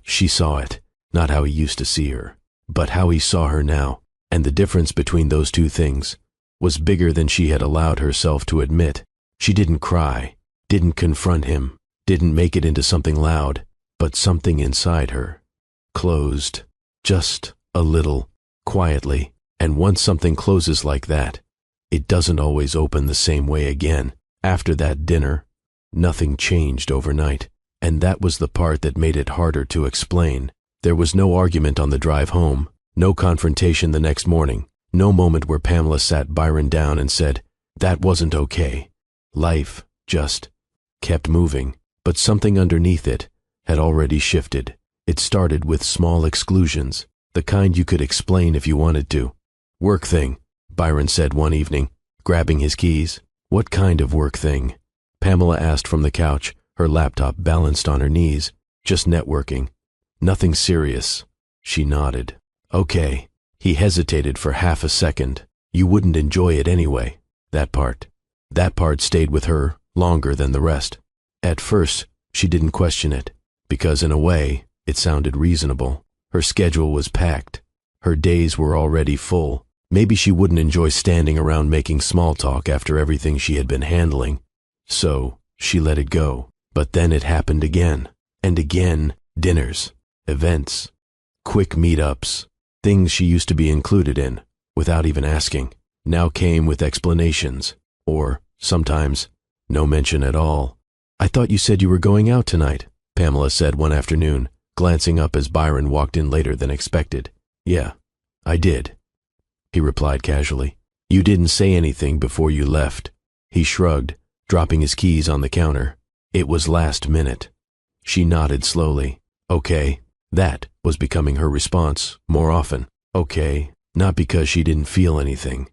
she saw it, not how he used to see her, but how he saw her now, and the difference between those two things was bigger than she had allowed herself to admit. She didn't cry, didn't confront him, didn't make it into something loud, but something inside her closed, just a little, quietly. And once something closes like that, it doesn't always open the same way again. After that dinner, nothing changed overnight, and that was the part that made it harder to explain. There was no argument on the drive home, no confrontation the next morning, no moment where Pamela sat Byron down and said, "That wasn't okay." Life just kept moving, but something underneath it had already shifted. It started with small exclusions, the kind you could explain if you wanted to. "Work thing," Byron said one evening, grabbing his keys. "What kind of work thing?" Pamela asked from the couch, her laptop balanced on her knees. "Just networking. Nothing serious." She nodded. "Okay." He hesitated for half a second. "You wouldn't enjoy it anyway." That part stayed with her longer than the rest. At first, she didn't question it, because in a way, it sounded reasonable. Her schedule was packed. Her days were already full. Maybe she wouldn't enjoy standing around making small talk after everything she had been handling. So, she let it go. But then it happened again. And again, dinners, events, quick meetups, things she used to be included in, without even asking, now came with explanations. Or, sometimes, no mention at all. "I thought you said you were going out tonight," Pamela said one afternoon, glancing up as Byron walked in later than expected. "Yeah, I did," he replied casually. "You didn't say anything before you left." He shrugged, dropping his keys on the counter. It was last minute. She nodded slowly. "Okay." That was becoming her response more often. Okay, not because she didn't feel anything,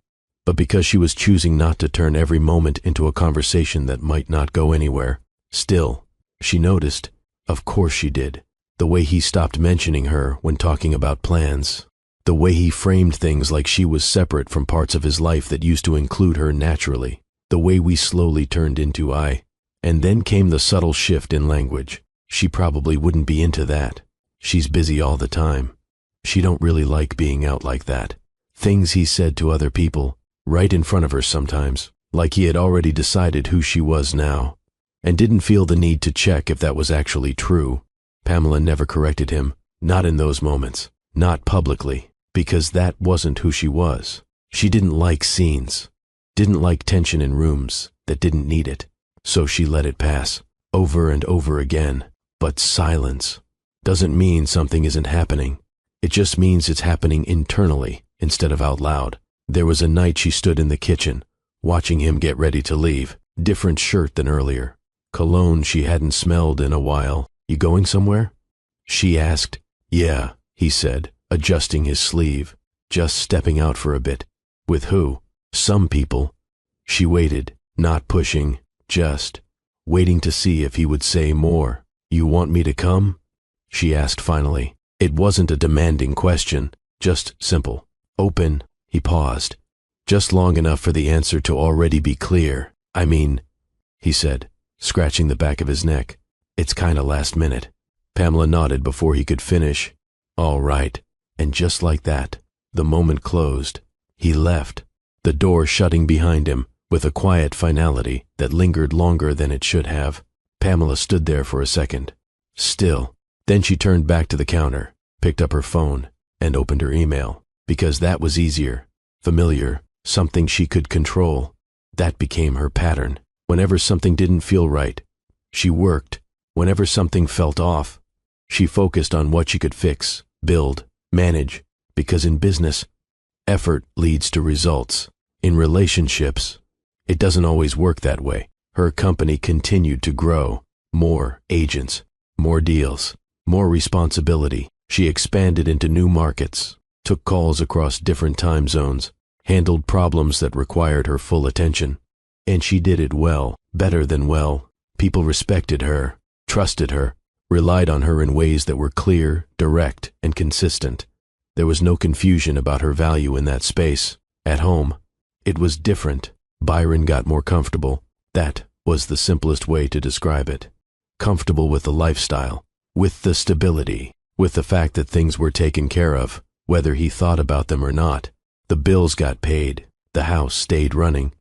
but because she was choosing not to turn every moment into a conversation that might not go anywhere. Still, she noticed, of course she did, the way he stopped mentioning her when talking about plans, the way he framed things like she was separate from parts of his life that used to include her naturally, the way we slowly turned into I. And then came the subtle shift in language. She probably wouldn't be into that. She's busy all the time. She don't really like being out like that. Things he said to other people, right in front of her sometimes, like he had already decided who she was now, and didn't feel the need to check if that was actually true. Pamela never corrected him, Not in those moments. Not publicly. Because that wasn't who she was. She didn't like scenes. Didn't like tension in rooms that didn't need it. So she let it pass. Over and over again. But silence doesn't mean something isn't happening. It just means it's happening internally instead of out loud. There was a night she stood in the kitchen, watching him get ready to leave. Different shirt than earlier. Cologne she hadn't smelled in a while. You going somewhere? She asked. Yeah, he said, adjusting his sleeve. Just stepping out for a bit. With who? Some people. She waited, not pushing, just waiting to see if he would say more. You want me to come? She asked finally. It wasn't a demanding question, just simple. Open. He paused, just long enough for the answer to already be clear. I mean, he said, scratching the back of his neck. It's kinda last minute. Pamela nodded before he could finish. All right. And just like that, the moment closed. He left, the door shutting behind him with a quiet finality that lingered longer than it should have. Pamela stood there for a second, still. Then she turned back to the counter, picked up her phone, and opened her email. Because that was easier, familiar, something she could control. That became her pattern. Whenever something didn't feel right, she worked. Whenever something felt off, she focused on what she could fix, build, manage. Because in business, effort leads to results. In relationships, it doesn't always work that way. Her company continued to grow. More agents, more deals, more responsibility. She expanded into new markets, took calls across different time zones, handled problems that required her full attention. And she did it well, better than well. People respected her, trusted her, relied on her in ways that were clear, direct, and consistent. There was no confusion about her value in that space. At home, it was different. Byron got more comfortable. That was the simplest way to describe it. Comfortable with the lifestyle, with the stability, with the fact that things were taken care of, whether he thought about them or not. The bills got paid, the house stayed running.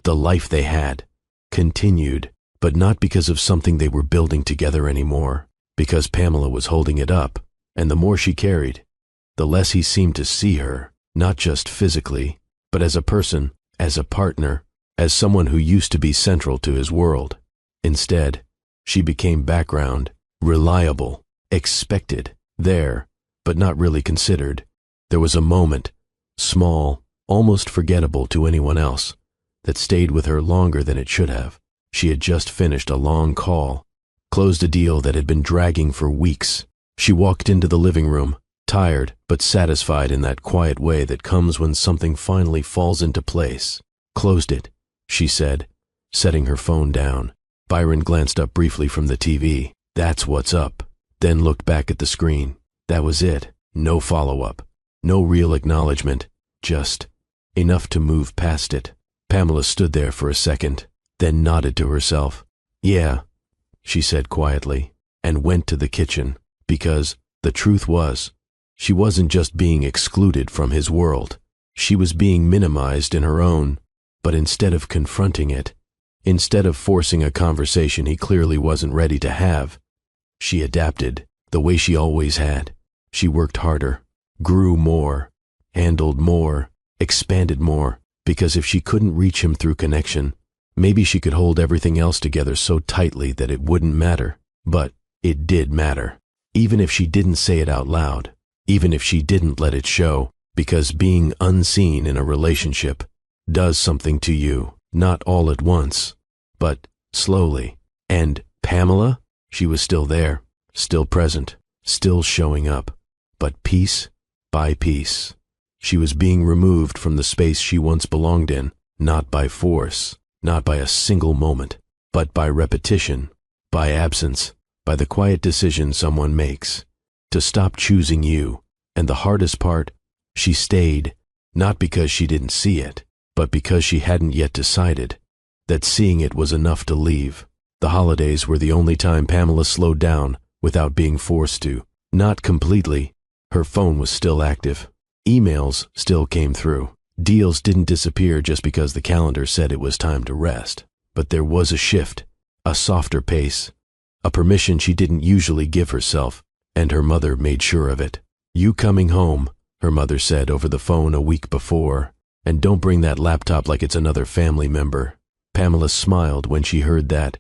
The life they had continued, but not because of something they were building together anymore, because Pamela was holding it up, and the more she carried, the less he seemed to see her, not just physically, but as a person, as a partner, as someone who used to be central to his world. Instead, she became background, reliable, expected, there, but not really considered. There was a moment, small, almost forgettable to anyone else, that stayed with her longer than it should have. She had just finished a long call, closed a deal that had been dragging for weeks. She walked into the living room, tired but satisfied in that quiet way that comes when something finally falls into place. Closed it, she said, setting her phone down. Byron glanced up briefly from the TV. That's what's up. Then looked back at the screen. That was it. No follow-up. No real acknowledgement. Just enough to move past it. Pamela stood there for a second, then nodded to herself. Yeah, she said quietly, and went to the kitchen, because the truth was, she wasn't just being excluded from his world. She was being minimized in her own, but instead of confronting it, instead of forcing a conversation he clearly wasn't ready to have, she adapted the way she always had. She worked harder, grew more, handled more, expanded more, because if she couldn't reach him through connection, maybe she could hold everything else together so tightly that it wouldn't matter. But it did matter, even if she didn't say it out loud, even if she didn't let it show, because being unseen in a relationship does something to you, not all at once, but slowly. And Pamela, she was still there, still present, still showing up, but piece by piece. She was being removed from the space she once belonged in, not by force, not by a single moment, but by repetition, by absence, by the quiet decision someone makes, to stop choosing you. And the hardest part, she stayed, not because she didn't see it, but because she hadn't yet decided that seeing it was enough to leave. The holidays were the only time Pamela slowed down without being forced to. Not completely. Her phone was still active. Emails still came through. Deals didn't disappear just because the calendar said it was time to rest. But there was a shift, a softer pace, a permission she didn't usually give herself, and her mother made sure of it. "You coming home," her mother said over the phone a week before, "and don't bring that laptop like it's another family member." Pamela smiled when she heard that.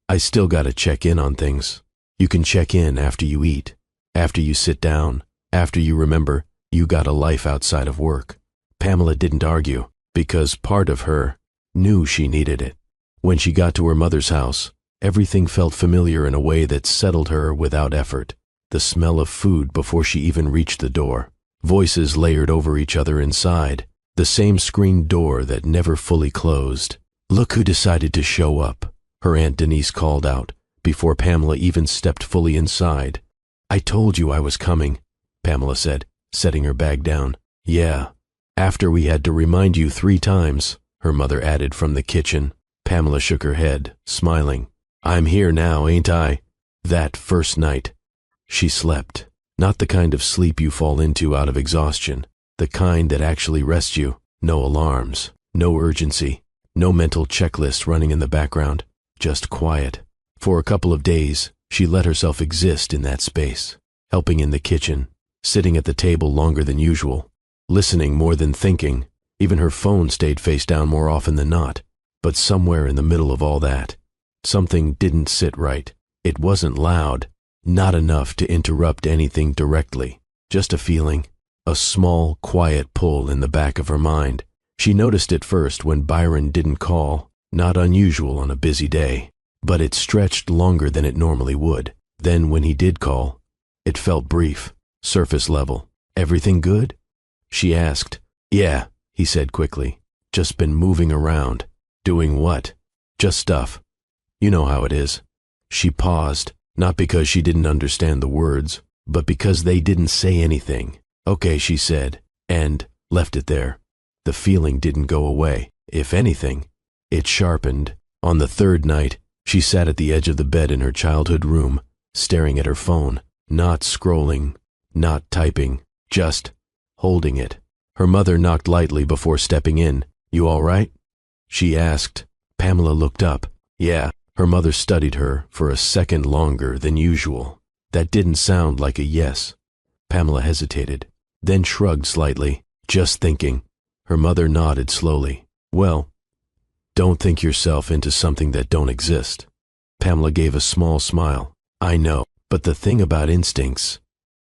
"I still gotta check in on things." "You can check in after you eat, after you sit down, after you remember you got a life outside of work." Pamela didn't argue, because part of her knew she needed it. When she got to her mother's house, everything felt familiar in a way that settled her without effort. The smell of food before she even reached the door. Voices layered over each other inside. The same screen door that never fully closed. "Look who decided to show up," her Aunt Denise called out, before Pamela even stepped fully inside. "I told you I was coming," Pamela said, setting her bag down. "Yeah, after we had to remind you 3 times, her mother added from the kitchen. Pamela shook her head, smiling. "I'm here now, ain't I?" That first night, she slept. Not the kind of sleep you fall into out of exhaustion, the kind that actually rests you. No alarms, no urgency, no mental checklist running in the background, just quiet. For a couple of days, she let herself exist in that space, helping in the kitchen, sitting at the table longer than usual, listening more than thinking. Even her phone stayed face down more often than not. But somewhere in the middle of all that, something didn't sit right. It wasn't loud, not enough to interrupt anything directly, just a feeling, a small, quiet pull in the back of her mind. She noticed it first when Byron didn't call, not unusual on a busy day, but it stretched longer than it normally would. Then when he did call, it felt brief, surface level. "Everything good?" she asked. "Yeah," he said quickly. "Just been moving around." "Doing what?" "Just stuff. You know how it is." She paused, not because she didn't understand the words, but because they didn't say anything. "Okay," she said, and left it there. The feeling didn't go away. If anything, it sharpened. On the 3rd night, she sat at the edge of the bed in her childhood room, staring at her phone, not scrolling, not typing, just holding it. Her mother knocked lightly before stepping in. "You all right?" she asked. Pamela looked up. "Yeah." Her mother studied her for a second longer than usual. That didn't sound like a yes. Pamela hesitated, then shrugged slightly. "Just thinking." Her mother nodded slowly. "Well, don't think yourself into something that don't exist." Pamela gave a small smile. "I know, but the thing about instincts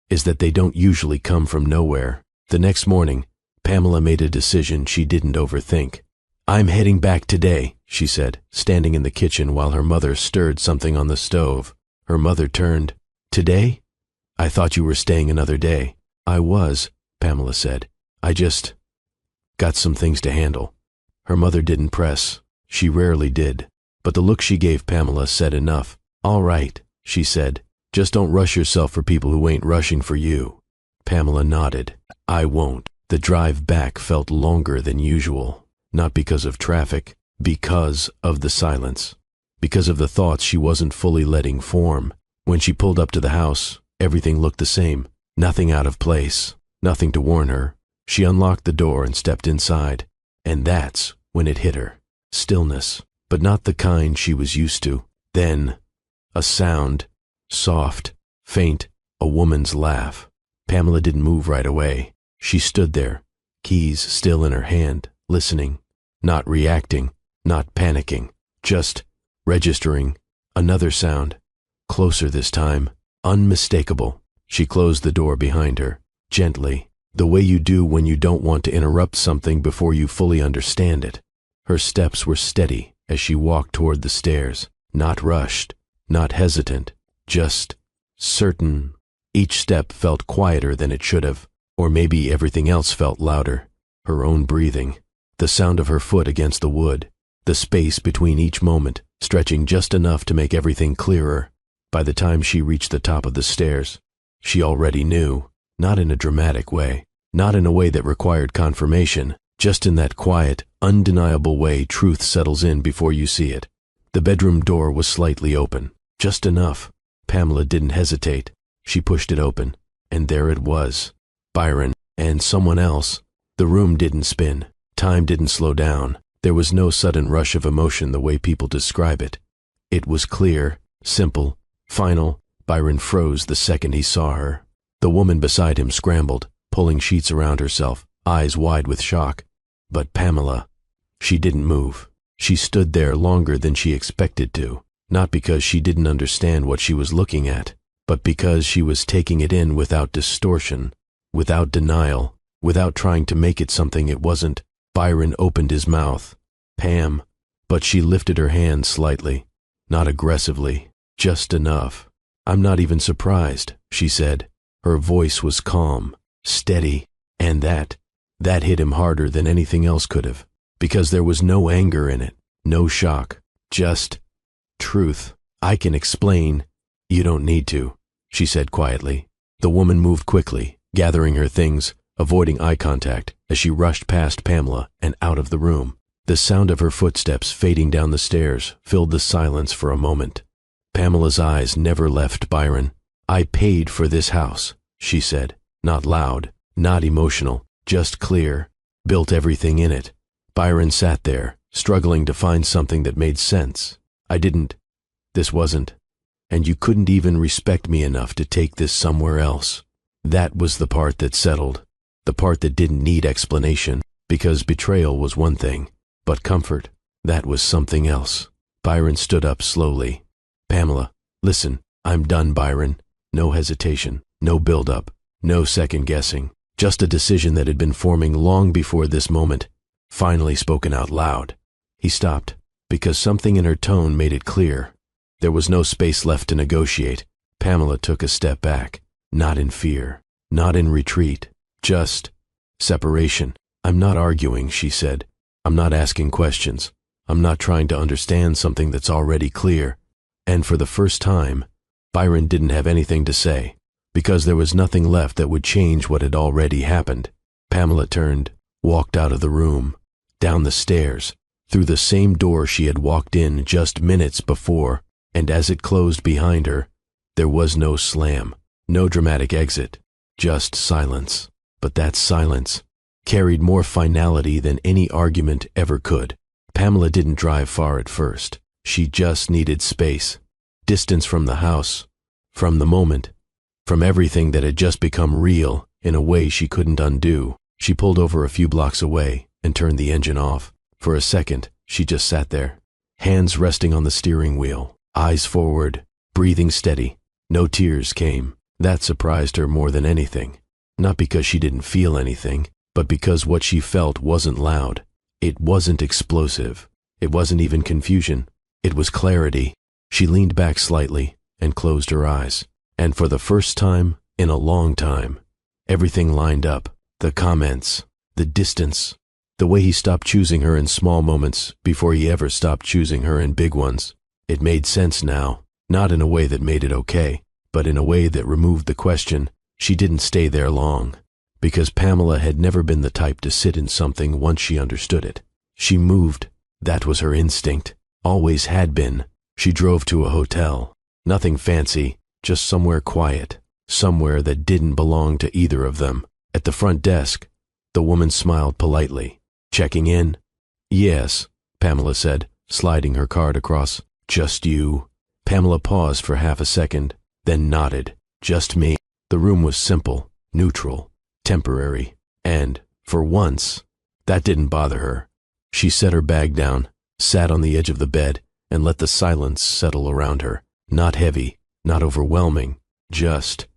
is that they don't usually come from nowhere." The next morning, Pamela made a decision she didn't overthink. "I'm heading back today," she said, standing in the kitchen while her mother stirred something on the stove. Her mother turned. "Today? I thought you were staying another day." "I was," Pamela said. "I just got some things to handle." Her mother didn't press. She rarely did. But the look she gave Pamela said enough. "All right," she said. "Just don't rush yourself for people who ain't rushing for you." Pamela nodded. "I won't." The drive back felt longer than usual. Not because of traffic, because of the silence, because of the thoughts she wasn't fully letting form. When she pulled up to the house, everything looked the same, nothing out of place, nothing to warn her. She unlocked the door and stepped inside, and that's when it hit her. Stillness, but not the kind she was used to. Then, a sound, soft, faint, a woman's laugh. Pamela didn't move right away. She stood there, keys still in her hand, listening. Not reacting, not panicking, just registering. Another sound, closer this time, unmistakable. She closed the door behind her, gently, the way you do when you don't want to interrupt something before you fully understand it. Her steps were steady as she walked toward the stairs, not rushed, not hesitant, just certain. Each step felt quieter than it should have, or maybe everything else felt louder. Her own breathing, the sound of her foot against the wood, the space between each moment, stretching just enough to make everything clearer. By the time she reached the top of the stairs, she already knew, not in a dramatic way, not in a way that required confirmation, just in that quiet, undeniable way truth settles in before you see it. The bedroom door was slightly open, just enough. Pamela didn't hesitate. She pushed it open, and there it was. Byron, and someone else. The room didn't spin. Time didn't slow down. There was no sudden rush of emotion the way people describe it. It was clear, simple, final, Byron froze the second he saw her. The woman beside him scrambled, pulling sheets around herself, eyes wide with shock. But Pamela, she didn't move. She stood there longer than she expected to, not because she didn't understand what she was looking at, but because she was taking it in without distortion, without denial, without trying to make it something it wasn't. Byron opened his mouth. Pam, but she lifted her hand slightly, not aggressively, just enough. I'm not even surprised, she said. Her voice was calm, steady, and that hit him harder than anything else could have, because there was no anger in it, no shock, just truth. I can explain. You don't need to, she said quietly. The woman moved quickly, gathering her things, avoiding eye contact as she rushed past Pamela and out of the room. The sound of her footsteps fading down the stairs filled the silence for a moment. Pamela's eyes never left Byron. I paid for this house, she said, not loud, not emotional, just clear, built everything in it. Byron sat there, struggling to find something that made sense. I didn't. This wasn't. And you couldn't even respect me enough to take this somewhere else. That was the part that settled, the part that didn't need explanation, because betrayal was one thing, but comfort, that was something else. Byron stood up slowly. Pamela, listen, I'm done, Byron. No hesitation, no build-up, no second-guessing, just a decision that had been forming long before this moment, finally spoken out loud. He stopped, because something in her tone made it clear. There was no space left to negotiate. Pamela took a step back, not in fear, not in retreat, just separation. I'm not arguing, she said. I'm not asking questions. I'm not trying to understand something that's already clear. And for the first time, Byron didn't have anything to say, because there was nothing left that would change what had already happened. Pamela turned, walked out of the room, down the stairs, through the same door she had walked in just minutes before, and as it closed behind her, there was no slam, no dramatic exit, just silence. But that silence carried more finality than any argument ever could. Pamela didn't drive far at first. She just needed space, distance from the house, from the moment, from everything that had just become real in a way she couldn't undo. She pulled over a few blocks away and turned the engine off. For a second, she just sat there, hands resting on the steering wheel, eyes forward, breathing steady. No tears came. That surprised her more than anything. Not because she didn't feel anything, but because what she felt wasn't loud. It wasn't explosive. It wasn't even confusion. It was clarity. She leaned back slightly and closed her eyes. And for the first time in a long time, everything lined up. The comments, the distance, the way he stopped choosing her in small moments before he ever stopped choosing her in big ones. It made sense now, not in a way that made it okay, but in a way that removed the question. She didn't stay there long, because Pamela had never been the type to sit in something once she understood it. She moved. That was her instinct. Always had been. She drove to a hotel. Nothing fancy, just somewhere quiet, somewhere that didn't belong to either of them. At the front desk, the woman smiled politely. Checking in? Yes, Pamela said, sliding her card across. Just you? Pamela paused for half a second, then nodded. Just me. The room was simple, neutral, temporary, and, for once, that didn't bother her. She set her bag down, sat on the edge of the bed, and let the silence settle around her. Not heavy, not overwhelming, just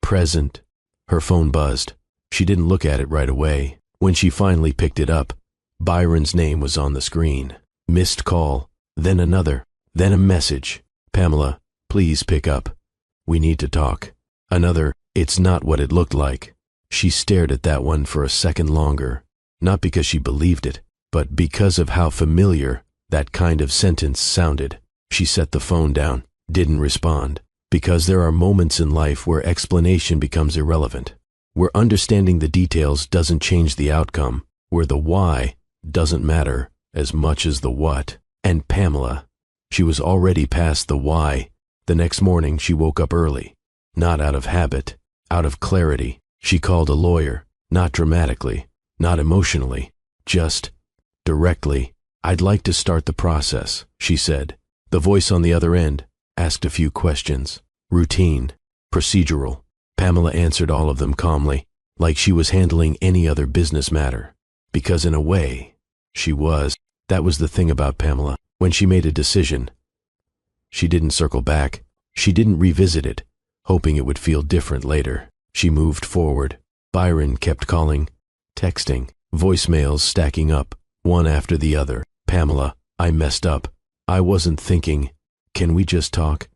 present. Her phone buzzed. She didn't look at it right away. When she finally picked it up, Byron's name was on the screen. Missed call, then another, then a message. Pamela, please pick up. We need to talk. Another, it's not what it looked like. She stared at that one for a second longer, not because she believed it, but because of how familiar that kind of sentence sounded. She set the phone down, didn't respond, because there are moments in life where explanation becomes irrelevant, where understanding the details doesn't change the outcome, where the why doesn't matter as much as the what. And Pamela, she was already past the why. The next morning she woke up early, not out of habit, out of clarity. She called a lawyer, not dramatically, not emotionally, just directly. I'd like to start the process, she said. The voice on the other end asked a few questions. routine, procedural. Pamela answered all of them calmly, like she was handling any other business matter. Because in a way, she was. That was the thing about Pamela. When she made a decision, she didn't circle back. She didn't revisit it, hoping it would feel different later. She moved forward. Byron kept calling, texting, voicemails stacking up, one after the other. Pamela, I messed up. I wasn't thinking. Can we just talk?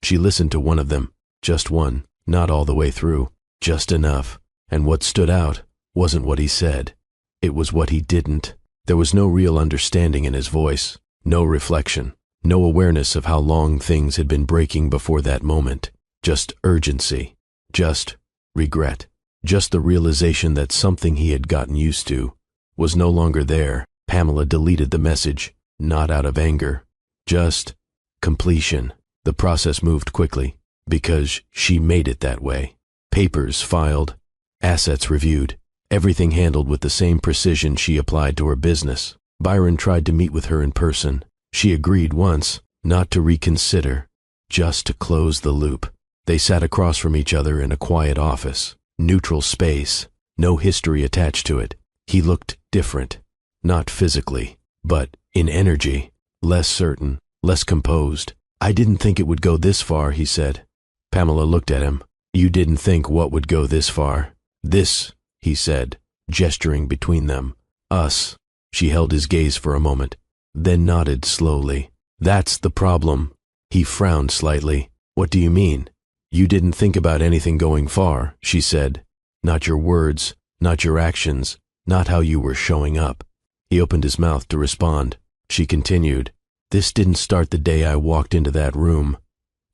She listened to one of them, just one, not all the way through, just enough. And what stood out wasn't what he said. It was what he didn't. There was no real understanding in his voice, no reflection, no awareness of how long things had been breaking before that moment. Just urgency, just regret, just the realization that something he had gotten used to was no longer there. Pamela deleted the message, not out of anger, just completion. The process moved quickly because she made it that way. Papers filed, assets reviewed, everything handled with the same precision she applied to her business. Byron tried to meet with her in person. She agreed once, not to reconsider, just to close the loop. They sat across from each other in a quiet office, neutral space, no history attached to it. He looked different, not physically, but in energy, less certain, less composed. I didn't think it would go this far, he said. Pamela looked at him. You didn't think what would go this far? This, he said, gesturing between them. Us. She held his gaze for a moment, then nodded slowly. That's the problem. He frowned slightly. What do you mean? You didn't think about anything going far, she said. Not your words, not your actions, not how you were showing up. He opened his mouth to respond. She continued. This didn't start the day I walked into that room,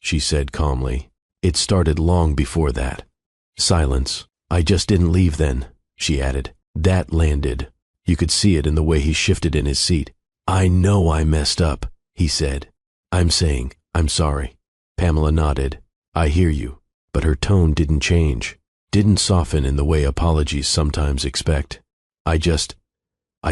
she said calmly. It started long before that. Silence. I just didn't leave then, she added. That landed. You could see it in the way he shifted in his seat. I know I messed up, he said. I'm saying, I'm sorry. Pamela nodded. I hear you. But her tone didn't change, didn't soften in the way apologies sometimes expect. I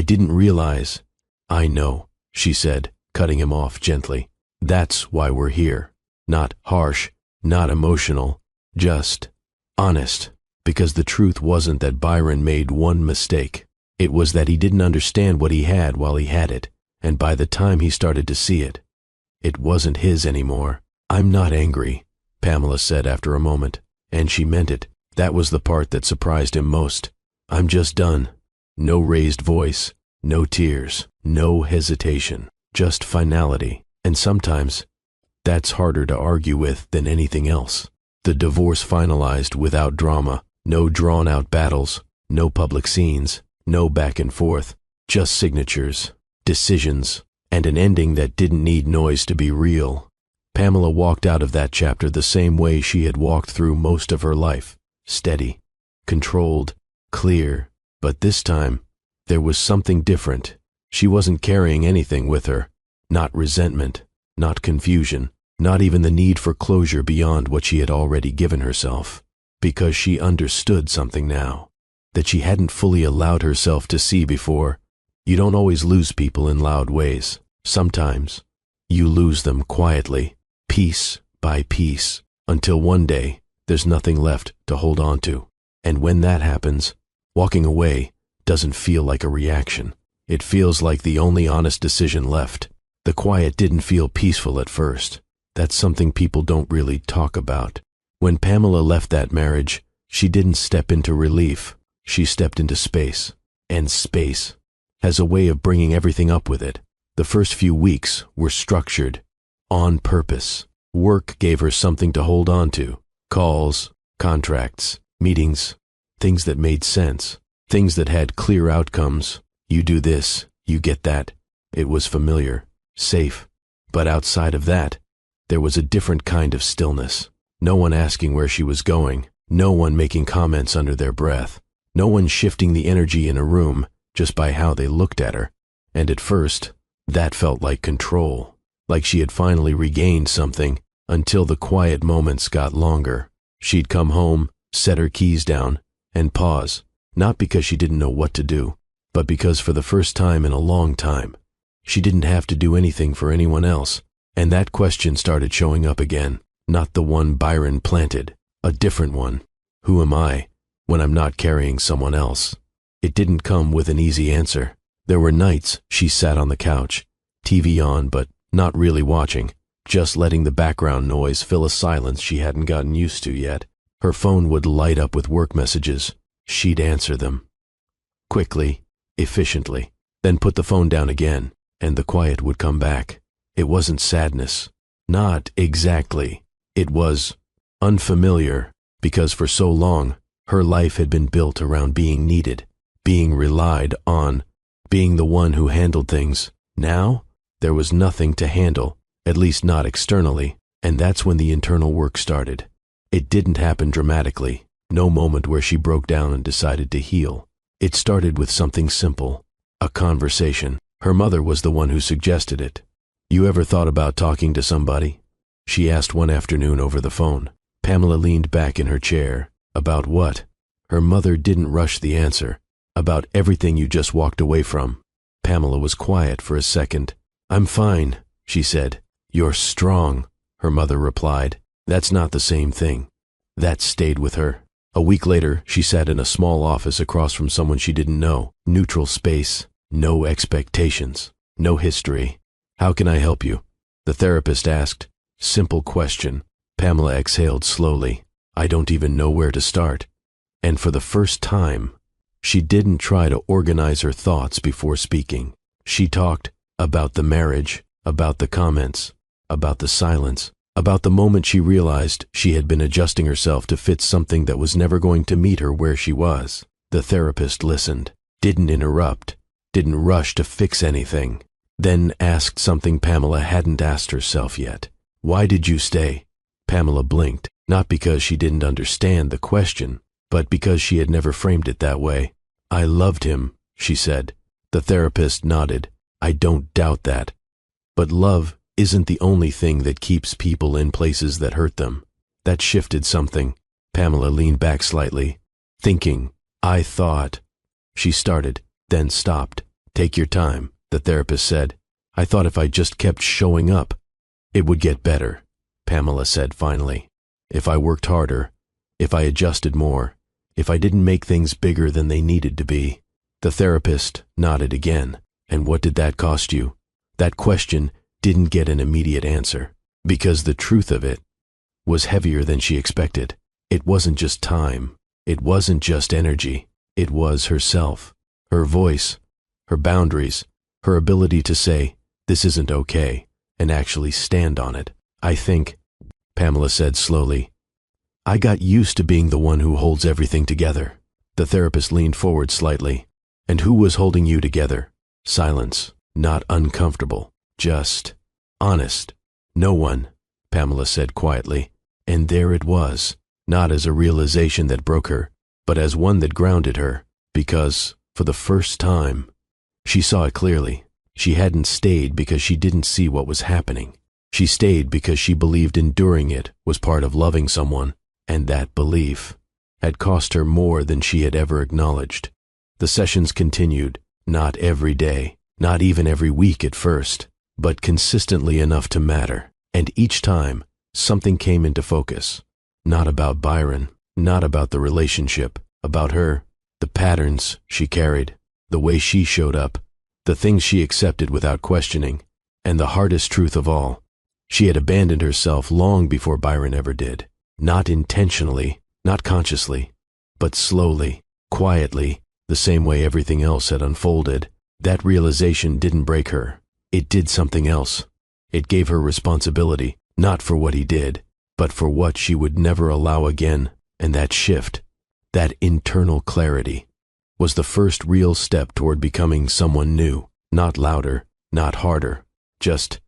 didn't realize. I know, she said, cutting him off gently. That's why we're here. Not harsh, not emotional, just honest. Because the truth wasn't that Byron made one mistake. It was that he didn't understand what he had while he had it, and by the time he started to see it, it wasn't his anymore. I'm not angry, Pamela said after a moment, and she meant it. That was the part that surprised him most. I'm just done. No raised voice, no tears, no hesitation, just finality. And sometimes, that's harder to argue with than anything else. The divorce finalized without drama, no drawn-out battles, no public scenes, no back and forth, just signatures, decisions, and an ending that didn't need noise to be real. Pamela walked out of that chapter the same way she had walked through most of her life, steady, controlled, clear. But this time, there was something different. She wasn't carrying anything with her, not resentment, not confusion, not even the need for closure beyond what she had already given herself, because she understood something now that she hadn't fully allowed herself to see before. You don't always lose people in loud ways. Sometimes, you lose them quietly, piece by piece, until one day there's nothing left to hold on to. And when that happens, walking away doesn't feel like a reaction. It feels like the only honest decision left. The quiet didn't feel peaceful at first. That's something people don't really talk about. When Pamela left that marriage, she didn't step into relief. She stepped into space. And space has a way of bringing everything up with it. The first few weeks were structured, on purpose. Work gave her something to hold on to. Calls, contracts, meetings, things that made sense, things that had clear outcomes. You do this, you get that. It was familiar, safe. But outside of that, there was a different kind of stillness. No one asking where she was going, no one making comments under their breath, no one shifting the energy in a room just by how they looked at her. And at first, that felt like control, like she had finally regained something, until the quiet moments got longer. She'd come home, set her keys down, and pause, not because she didn't know what to do, but because for the first time in a long time, she didn't have to do anything for anyone else. And that question started showing up again. Not the one Byron planted, a different one. Who am I when I'm not carrying someone else? It didn't come with an easy answer. There were nights she sat on the couch, TV on but not really watching, just letting the background noise fill a silence she hadn't gotten used to yet. Her phone would light up with work messages. She'd answer them. Quickly, efficiently, then put the phone down again, and the quiet would come back. It wasn't sadness. Not exactly. It was unfamiliar, because for so long, her life had been built around being needed, being relied on, being the one who handled things. Now, there was nothing to handle, at least not externally, and that's when the internal work started. It didn't happen dramatically, no moment where she broke down and decided to heal. It started with something simple, a conversation. Her mother was the one who suggested it. "You ever thought about talking to somebody?" she asked one afternoon over the phone. Pamela leaned back in her chair. About what? Her mother didn't rush the answer. About everything you just walked away from. Pamela was quiet for a second. "I'm fine," she said. "You're strong," her mother replied. That's not the same thing. That stayed with her. A week later, she sat in a small office across from someone she didn't know. Neutral space, no expectations, no history. "How can I help you?" the therapist asked. Simple question. Pamela exhaled slowly. "I don't even know where to start." And for the first time, she didn't try to organize her thoughts before speaking. She talked about the marriage, about the comments, about the silence, about the moment she realized she had been adjusting herself to fit something that was never going to meet her where she was. The therapist listened, didn't interrupt, didn't rush to fix anything, then asked something Pamela hadn't asked herself yet. "Why did you stay?" Pamela blinked, not because she didn't understand the question, but because she had never framed it that way. "I loved him," she said. The therapist nodded. "I don't doubt that. But love isn't the only thing that keeps people in places that hurt them." That shifted something. Pamela leaned back slightly, thinking. "I thought—" She started, then stopped. "Take your time," the therapist said. "I thought if I just kept showing up, it would get better," Pamela said finally. "If I worked harder, if I adjusted more, if I didn't make things bigger than they needed to be." The therapist nodded again. "And what did that cost you?" That question didn't get an immediate answer, because the truth of it was heavier than she expected. It wasn't just time. It wasn't just energy. It was herself, her voice, her boundaries, her ability to say, "This isn't okay," and actually stand on it. "I think," Pamela said slowly, "I got used to being the one who holds everything together." The therapist leaned forward slightly. "And who was holding you together?" Silence, not uncomfortable, just honest. "No one," Pamela said quietly. And there it was, not as a realization that broke her, but as one that grounded her, because, for the first time, she saw it clearly. She hadn't stayed because she didn't see what was happening. She stayed because she believed enduring it was part of loving someone, and that belief had cost her more than she had ever acknowledged. The sessions continued, not every day, not even every week at first, but consistently enough to matter. And each time, something came into focus. Not about Byron, not about the relationship, about her, the patterns she carried, the way she showed up, the things she accepted without questioning, and the hardest truth of all, she had abandoned herself long before Byron ever did. Not intentionally, not consciously, but slowly, quietly, the same way everything else had unfolded. That realization didn't break her. It did something else. It gave her responsibility, not for what he did, but for what she would never allow again. And that shift, that internal clarity, was the first real step toward becoming someone new. Not louder, not harder, just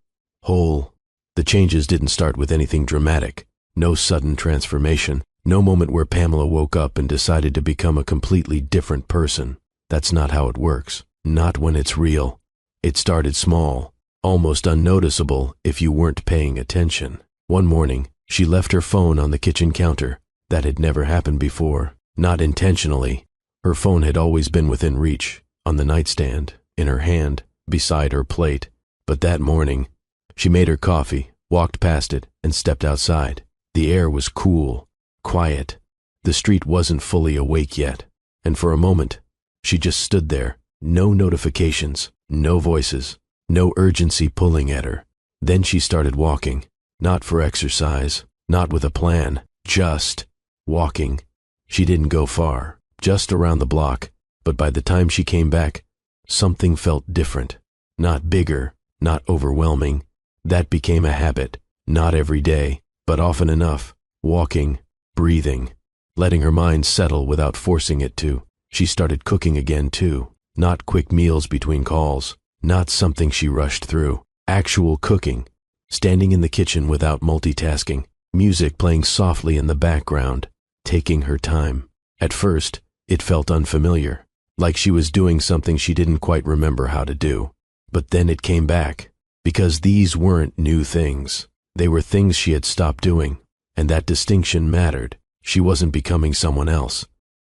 whole. The changes didn't start with anything dramatic. No sudden transformation. No moment where Pamela woke up and decided to become a completely different person. That's not how it works. Not when it's real. It started small, almost unnoticeable if you weren't paying attention. One morning, she left her phone on the kitchen counter. That had never happened before. Not intentionally. Her phone had always been within reach, on the nightstand, in her hand, beside her plate. But that morning, she made her coffee, walked past it, and stepped outside. The air was cool, quiet. The street wasn't fully awake yet, and for a moment, she just stood there. No notifications, no voices, no urgency pulling at her. Then she started walking, not for exercise, not with a plan, just walking. She didn't go far, just around the block, but by the time she came back, something felt different. Not bigger, not overwhelming. That became a habit, not every day, but often enough. Walking, breathing, letting her mind settle without forcing it to. She started cooking again too. Not quick meals between calls, not something she rushed through. Actual cooking, standing in the kitchen without multitasking, music playing softly in the background, taking her time. At first, it felt unfamiliar, like she was doing something she didn't quite remember how to do. But then it came back, because these weren't new things. They were things she had stopped doing, and that distinction mattered. She wasn't becoming someone else.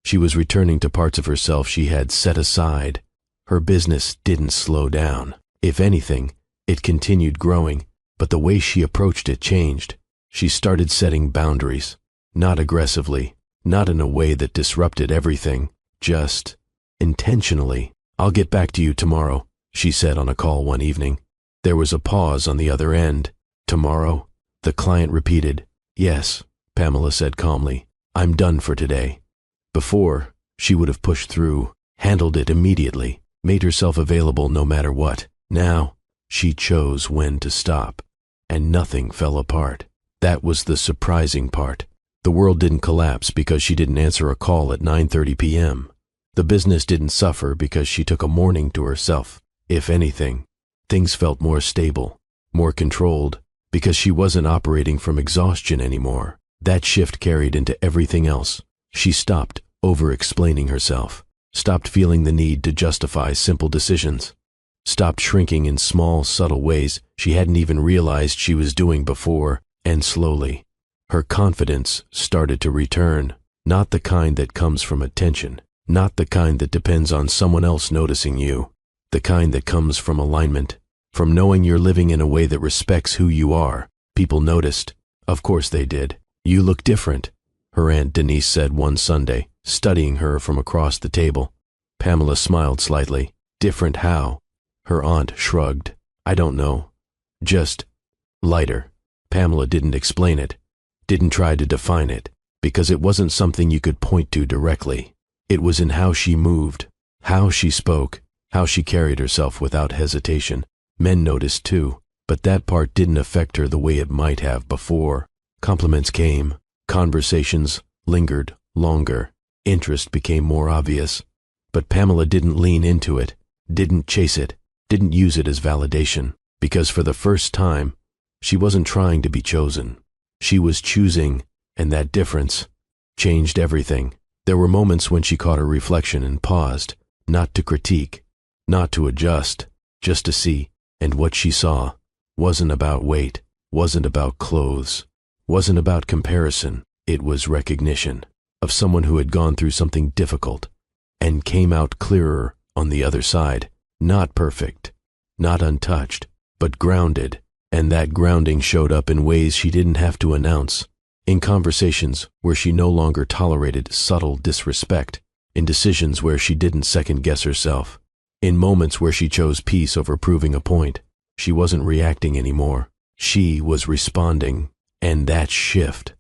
She was returning to parts of herself she had set aside. Her business didn't slow down. If anything, it continued growing, but the way she approached it changed. She started setting boundaries, not aggressively, not in a way that disrupted everything, just intentionally. "I'll get back to you tomorrow," she said on a call one evening. There was a pause on the other end. "Tomorrow?" The client repeated. "Yes," Pamela said calmly. "I'm done for today." Before, she would have pushed through, handled it immediately, made herself available no matter what. Now, she chose when to stop, and nothing fell apart. That was the surprising part. The world didn't collapse because she didn't answer a call at 9:30 p.m. The business didn't suffer because she took a morning to herself. If anything, things felt more stable, more controlled, because she wasn't operating from exhaustion anymore. That shift carried into everything else. She stopped over-explaining herself, stopped feeling the need to justify simple decisions, stopped shrinking in small, subtle ways she hadn't even realized she was doing before, and slowly, her confidence started to return. Not the kind that comes from attention, not the kind that depends on someone else noticing you, the kind that comes from alignment, from knowing you're living in a way that respects who you are. People noticed. Of course they did. "You look different," her Aunt Denise said one Sunday, studying her from across the table. Pamela smiled slightly. "Different how?" Her aunt shrugged. "I don't know. Just lighter." Pamela didn't explain it, didn't try to define it, because it wasn't something you could point to directly. It was in how she moved, how she spoke, how she carried herself without hesitation. Men noticed too, but that part didn't affect her the way it might have before. Compliments came, conversations lingered longer, interest became more obvious. But Pamela didn't lean into it, didn't chase it, didn't use it as validation, because for the first time, she wasn't trying to be chosen. She was choosing, and that difference changed everything. There were moments when she caught her reflection and paused, not to critique, not to adjust, just to see, and what she saw wasn't about weight, wasn't about clothes, wasn't about comparison. It was recognition of someone who had gone through something difficult and came out clearer on the other side. Not perfect, not untouched, but grounded. And that grounding showed up in ways she didn't have to announce. In conversations where she no longer tolerated subtle disrespect. In decisions where she didn't second-guess herself. In moments where she chose peace over proving a point. She wasn't reacting anymore. She was responding. And that shift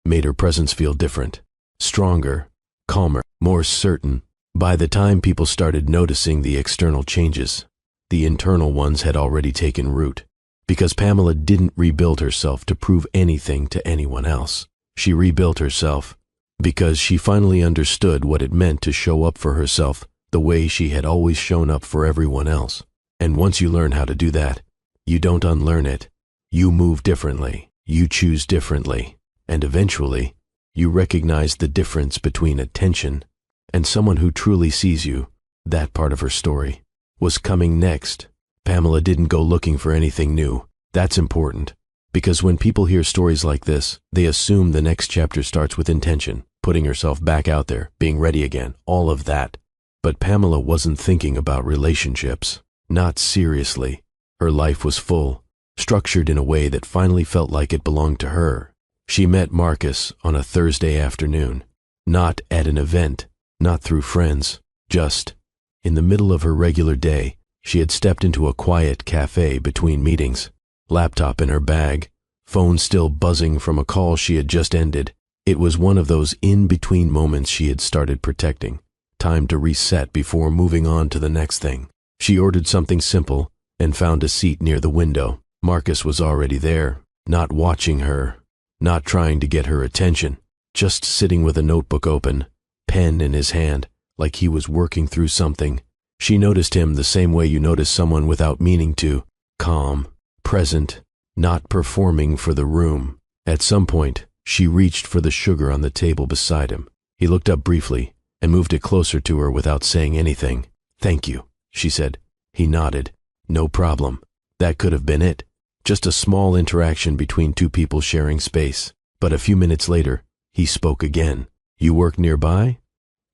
made her presence feel different, stronger, calmer, more certain. By the time people started noticing the external changes, the internal ones had already taken root. Because Pamela didn't rebuild herself to prove anything to anyone else. She rebuilt herself because she finally understood what it meant to show up for herself the way she had always shown up for everyone else. And once you learn how to do that, you don't unlearn it. You move differently. You choose differently, and eventually, you recognize the difference between attention and someone who truly sees you. That part of her story was coming next. Pamela didn't go looking for anything new. That's important, because when people hear stories like this, they assume the next chapter starts with intention, putting herself back out there, being ready again, all of that. But Pamela wasn't thinking about relationships, not seriously. Her life was full, structured in a way that finally felt like it belonged to her. She met Marcus on a Thursday afternoon. Not at an event, not through friends, just in the middle of her regular day. She had stepped into a quiet cafe between meetings, laptop in her bag, phone still buzzing from a call she had just ended. It was one of those in-between moments she had started protecting, time to reset before moving on to the next thing. She ordered something simple and found a seat near the window. Marcus was already there, not watching her, not trying to get her attention, just sitting with a notebook open, pen in his hand, like he was working through something. She noticed him the same way you notice someone without meaning to, calm, present, not performing for the room. At some point, she reached for the sugar on the table beside him. He looked up briefly and moved it closer to her without saying anything. "Thank you," she said. He nodded. "No problem." That could have been it. Just a small interaction between two people sharing space. But a few minutes later, he spoke again. "You work nearby?"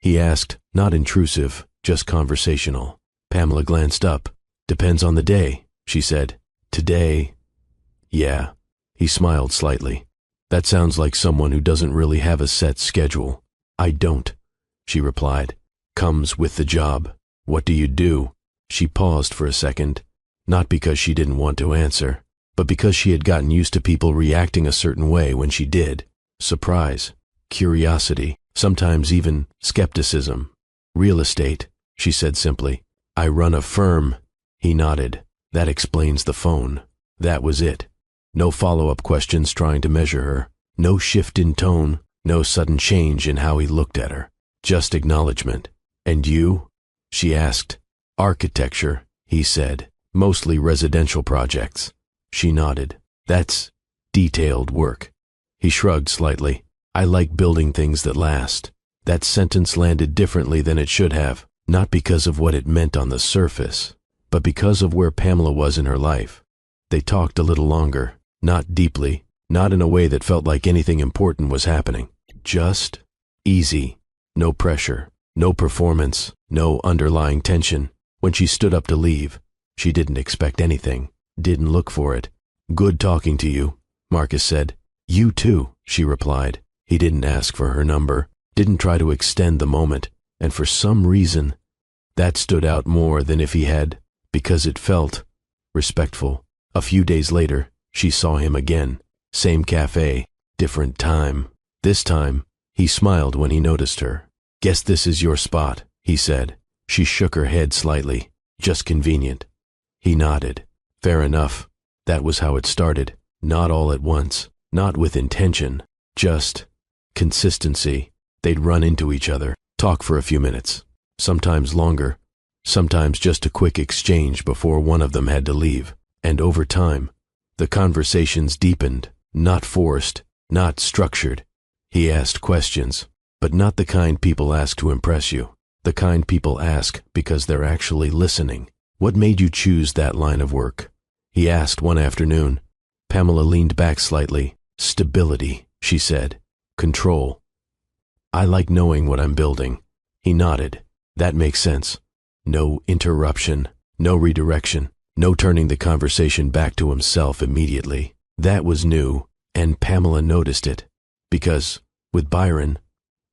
he asked, not intrusive, just conversational. Pamela glanced up. "Depends on the day," she said. "Today?" "Yeah." He smiled slightly. "That sounds like someone who doesn't really have a set schedule." "I don't," she replied. "Comes with the job." "What do you do?" She paused for a second, not because she didn't want to answer, but because she had gotten used to people reacting a certain way when she did. Surprise, curiosity, sometimes even skepticism. "Real estate," she said simply. "I run a firm." He nodded. "That explains the phone." That was it. No follow-up questions trying to measure her. No shift in tone. No sudden change in how he looked at her. Just acknowledgement. "And you?" she asked. "Architecture," he said. "Mostly residential projects." She nodded. "That's detailed work." He shrugged slightly. "I like building things that last." That sentence landed differently than it should have, not because of what it meant on the surface, but because of where Pamela was in her life. They talked a little longer, not deeply, not in a way that felt like anything important was happening. Just easy. No pressure, no performance, no underlying tension. When she stood up to leave, she didn't expect anything, didn't look for it. "Good talking to you," Marcus said. "You too," she replied. He didn't ask for her number, didn't try to extend the moment, and for some reason, that stood out more than if he had, because it felt respectful. A few days later, she saw him again. Same cafe, different time. This time, he smiled when he noticed her. "Guess this is your spot," he said. She shook her head slightly. "Just convenient." He nodded. "Fair enough." That was how it started. Not all at once, not with intention, just consistency. They'd run into each other, talk for a few minutes, sometimes longer, sometimes just a quick exchange before one of them had to leave. And over time, the conversations deepened, not forced, not structured. He asked questions, but not the kind people ask to impress you. The kind people ask because they're actually listening. "What made you choose that line of work?" he asked one afternoon. Pamela leaned back slightly. "Stability," she said. "Control. I like knowing what I'm building." He nodded. "That makes sense." No interruption, no redirection, no turning the conversation back to himself immediately. That was new, and Pamela noticed it, because, with Byron,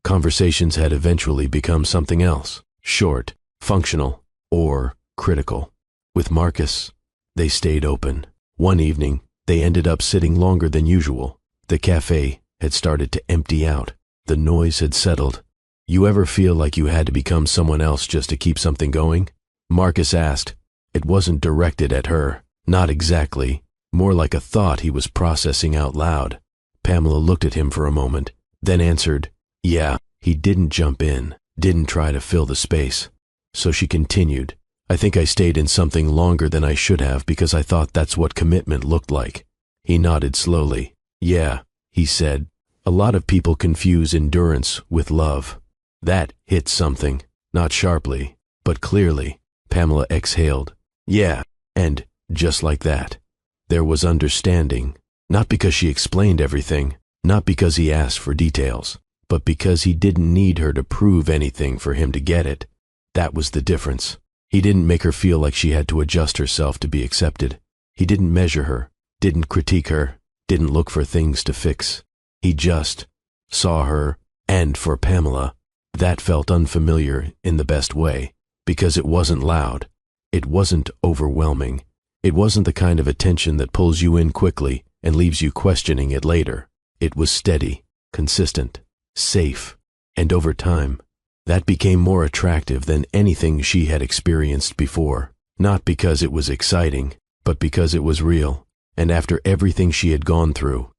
conversations had eventually become something else, short, functional, or critical. With Marcus, they stayed open. One evening, they ended up sitting longer than usual. The cafe had started to empty out. The noise had settled. "You ever feel like you had to become someone else just to keep something going?" Marcus asked. It wasn't directed at her, not exactly, more like a thought he was processing out loud. Pamela looked at him for a moment, then answered, "Yeah." He didn't jump in, didn't try to fill the space. So she continued, "I think I stayed in something longer than I should have because I thought that's what commitment looked like." He nodded slowly. "Yeah," he said. "A lot of people confuse endurance with love." That hit something, not sharply, but clearly. Pamela exhaled. "Yeah," and just like that, there was understanding, not because she explained everything, not because he asked for details, but because he didn't need her to prove anything for him to get it. That was the difference. He didn't make her feel like she had to adjust herself to be accepted. He didn't measure her, didn't critique her, didn't look for things to fix. He just saw her, and for Pamela, that felt unfamiliar in the best way, because it wasn't loud. It wasn't overwhelming. It wasn't the kind of attention that pulls you in quickly and leaves you questioning it later. It was steady, consistent, safe, and over time, that became more attractive than anything she had experienced before. Not because it was exciting, but because it was real. And after everything she had gone through,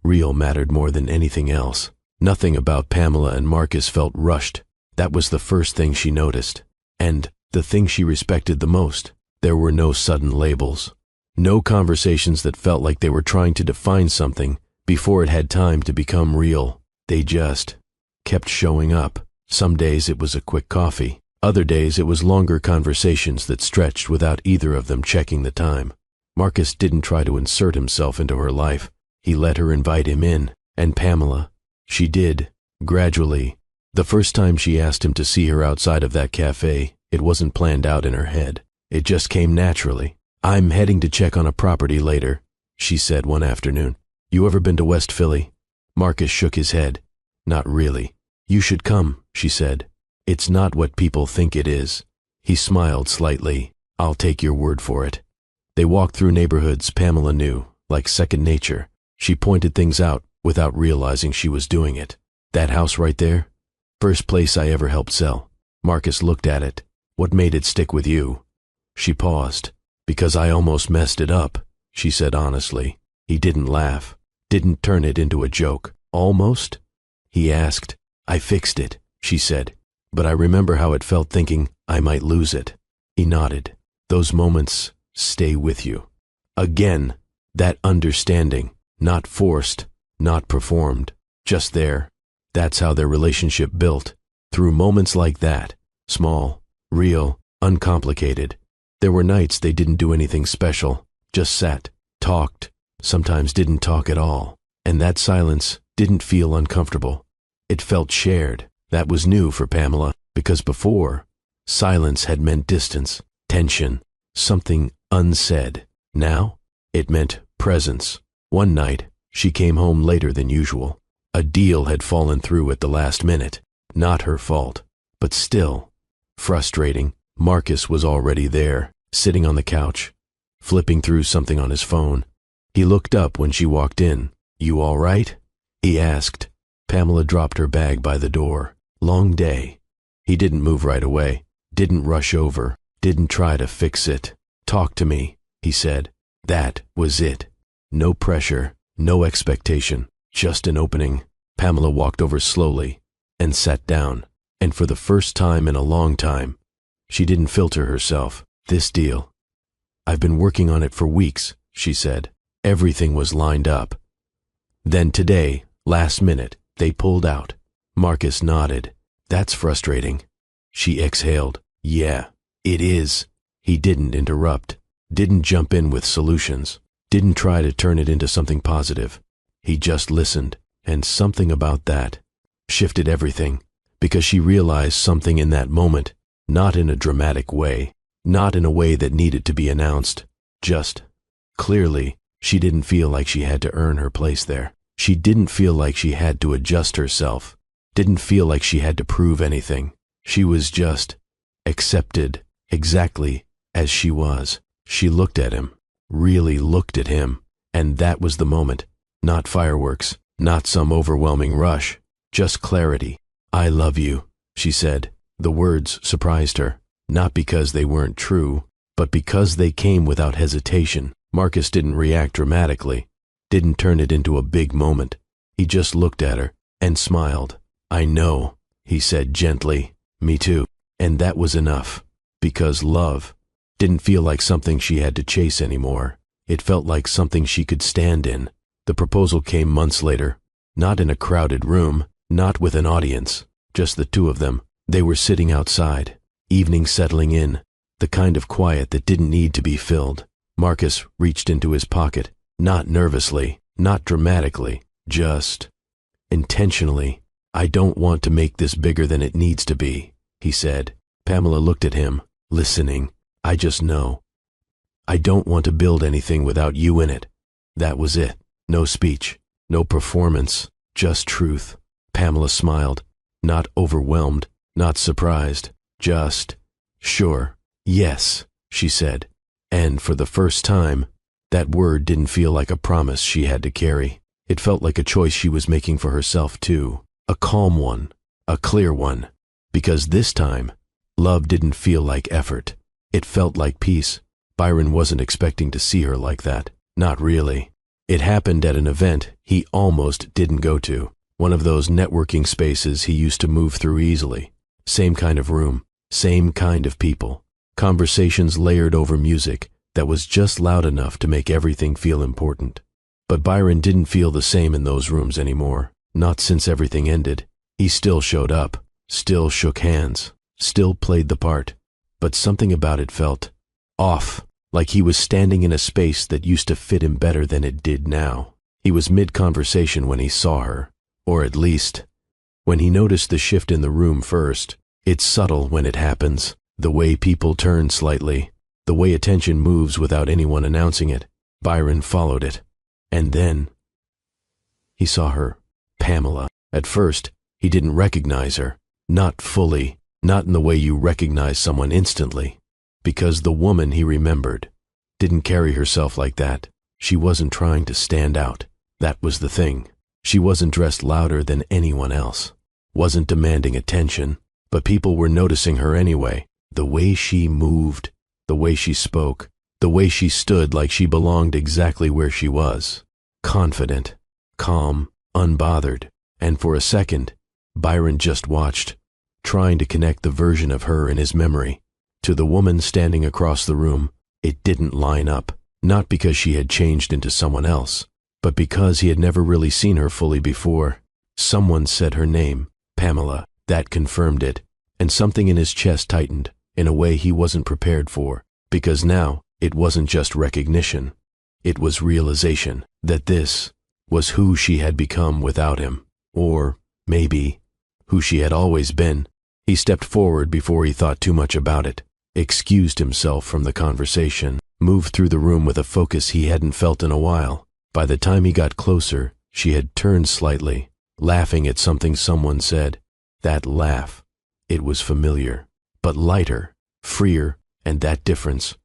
real mattered more than anything else. Nothing about Pamela and Marcus felt rushed. That was the first thing she noticed. And the thing she respected the most. There were no sudden labels. No conversations that felt like they were trying to define something before it had time to become real. They just kept showing up. Some days it was a quick coffee. Other days it was longer conversations that stretched without either of them checking the time. Marcus didn't try to insert himself into her life. He let her invite him in. And Pamela, she did, gradually. The first time she asked him to see her outside of that cafe, it wasn't planned out in her head. It just came naturally. "I'm heading to check on a property later," she said one afternoon. "You ever been to West Philly?" Marcus shook his head. "Not really." "You should come," she said. "It's not what people think it is." He smiled slightly. "I'll take your word for it." They walked through neighborhoods Pamela knew, like second nature. She pointed things out without realizing she was doing it. "That house right there? First place I ever helped sell." Marcus looked at it. "What made it stick with you?" She paused. "Because I almost messed it up," she said honestly. He didn't laugh, didn't turn it into a joke. "Almost?" he asked. "I fixed it," she said. "But I remember how it felt thinking I might lose it." He nodded. "Those moments stay with you." Again, that understanding, not forced, not performed, just there. That's how their relationship built, through moments like that, small, real, uncomplicated. There were nights they didn't do anything special, just sat, talked, sometimes didn't talk at all. And that silence didn't feel uncomfortable. It felt shared. That was new for Pamela, because before, silence had meant distance, tension, something unsaid. Now, it meant presence. One night, she came home later than usual. A deal had fallen through at the last minute. Not her fault, but still, frustrating. Marcus was already there, sitting on the couch, flipping through something on his phone. He looked up when she walked in. "You all right?" he asked. Pamela dropped her bag by the door. "Long day." He didn't move right away, didn't rush over, didn't try to fix it. "Talk to me," he said. That was it. No pressure, no expectation, just an opening. Pamela walked over slowly and sat down. And for the first time in a long time, she didn't filter herself. "This deal. I've been working on it for weeks," she said. Everything was lined up. Then today, last minute, they pulled out. Marcus nodded. "That's frustrating." She exhaled. "Yeah, it is." He didn't interrupt, didn't jump in with solutions, didn't try to turn it into something positive. He just listened, and something about that shifted everything, because she realized something in that moment, not in a dramatic way, not in a way that needed to be announced, just clearly. She didn't feel like she had to earn her place there. She didn't feel like she had to adjust herself, didn't feel like she had to prove anything. She was just accepted exactly as she was. She looked at him, really looked at him, and that was the moment. Not fireworks, not some overwhelming rush, just clarity. "I love you," she said. The words surprised her, not because they weren't true, but because they came without hesitation. Marcus didn't react dramatically, didn't turn it into a big moment. He just looked at her and smiled. "I know," he said gently. "Me too." And that was enough, because love didn't feel like something she had to chase anymore. It felt like something she could stand in. The proposal came months later, not in a crowded room, not with an audience, just the two of them. They were sitting outside, evening settling in, the kind of quiet that didn't need to be filled. Marcus reached into his pocket, not nervously, not dramatically, just intentionally. "I don't want to make this bigger than it needs to be," he said. Pamela looked at him, listening. "I just know. I don't want to build anything without you in it." That was it. No speech, no performance, Just truth. Pamela smiled. Not overwhelmed, not surprised, just, sure, yes, she said. And for the first time, that word didn't feel like a promise she had to carry. It felt like a choice she was making for herself too. A calm one, a clear one. Because this time, love didn't feel like effort. It felt like peace. Byron wasn't expecting to see her like that. Not really. It happened at an event he almost didn't go to. One of those networking spaces he used to move through easily. Same kind of room, same kind of people. Conversations layered over music that was just loud enough to make everything feel important. But Byron didn't feel the same in those rooms anymore. Not since everything ended. He still showed up, still shook hands, still played the part. But something about it felt off, like he was standing in a space that used to fit him better than it did now. He was mid-conversation when he saw her. Or at least, when he noticed the shift in the room first. It's subtle when it happens, the way people turn slightly, the way attention moves without anyone announcing it. Byron followed it. And then, he saw her, Pamela. At first, he didn't recognize her. Not fully, not in the way you recognize someone instantly. Because the woman he remembered didn't carry herself like that. She wasn't trying to stand out. That was the thing. She wasn't dressed louder than anyone else, wasn't demanding attention, but people were noticing her anyway. The way she moved, the way she spoke, the way she stood like she belonged exactly where she was. Confident, calm, unbothered. And for a second, Byron just watched, trying to connect the version of her in his memory to the woman standing across the room. It didn't line up, not because she had changed into someone else, but because he had never really seen her fully before. Someone said her name, Pamela. That confirmed it, and something in his chest tightened in a way he wasn't prepared for, because now it wasn't just recognition. It was realization that this was who she had become without him, or maybe who she had always been. He stepped forward before he thought too much about it, excused himself from the conversation, moved through the room with a focus he hadn't felt in a while. By the time he got closer, she had turned slightly, laughing at something someone said. That laugh, it was familiar, but lighter, freer, and that difference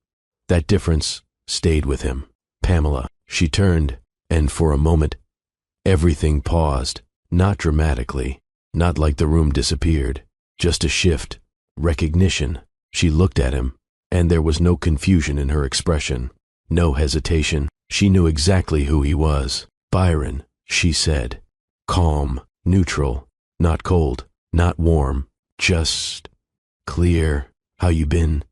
stayed with him. Pamela, she turned, and for a moment, everything paused, not dramatically, not like the room disappeared, just a shift, recognition. She looked at him, and there was no confusion in her expression, no hesitation. She knew exactly who he was. Byron, she said. Calm, neutral, not cold, not warm, just clear. How you been?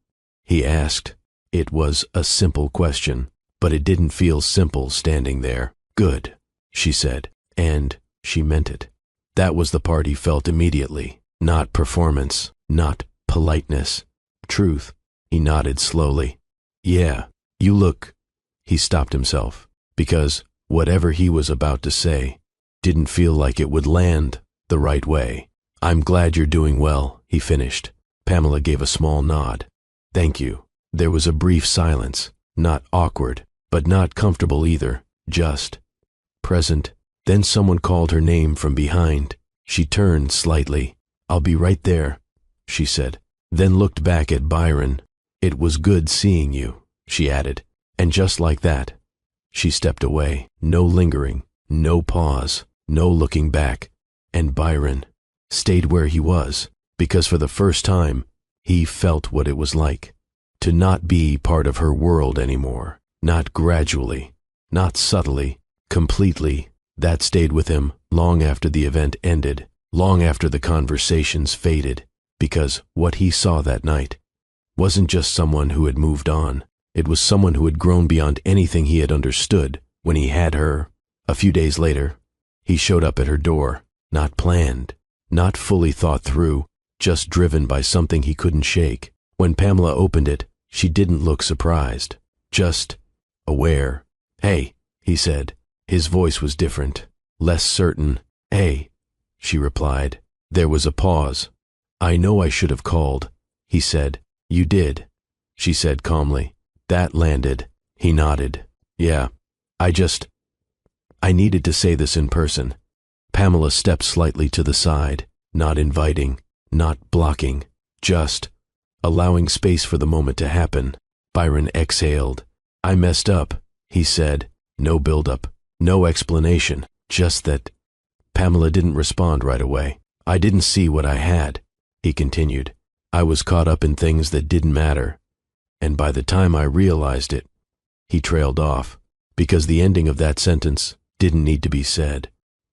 He asked. It was a simple question, but it didn't feel simple standing there. Good, she said, and she meant it. That was the part he felt immediately. Not performance, not politeness. Truth. He nodded slowly. Yeah, you look. He stopped himself, because whatever he was about to say didn't feel like it would land the right way. I'm glad you're doing well, he finished. Pamela gave a small nod. Thank you. There was a brief silence, not awkward, but not comfortable either, just present. Then someone called her name from behind. She turned slightly. I'll be right there, she said, then looked back at Byron. It was good seeing you, she added. And just like that, she stepped away. No lingering, no pause, no looking back. And Byron stayed where he was, because for the first time, he felt what it was like to not be part of her world anymore. Not gradually, not subtly, completely. That stayed with him long after the event ended, long after the conversations faded, because what he saw that night wasn't just someone who had moved on. It was someone who had grown beyond anything he had understood when he had her. A few days later, he showed up at her door, not planned, not fully thought through, just driven by something he couldn't shake. When Pamela opened it, she didn't look surprised, just aware. Hey, he said. His voice was different, less certain. Hey, she replied. There was a pause. I know I should have called, he said. You did, she said calmly. That landed. He nodded. Yeah, I needed to say this in person. Pamela stepped slightly to the side, not inviting, not blocking, just allowing space for the moment to happen. Byron exhaled. "I messed up," he said. No build-up, no explanation, just that. Pamela didn't respond right away. "I didn't see what I had," he continued. "I was caught up in things that didn't matter. And by the time I realized it," he trailed off, because the ending of that sentence didn't need to be said.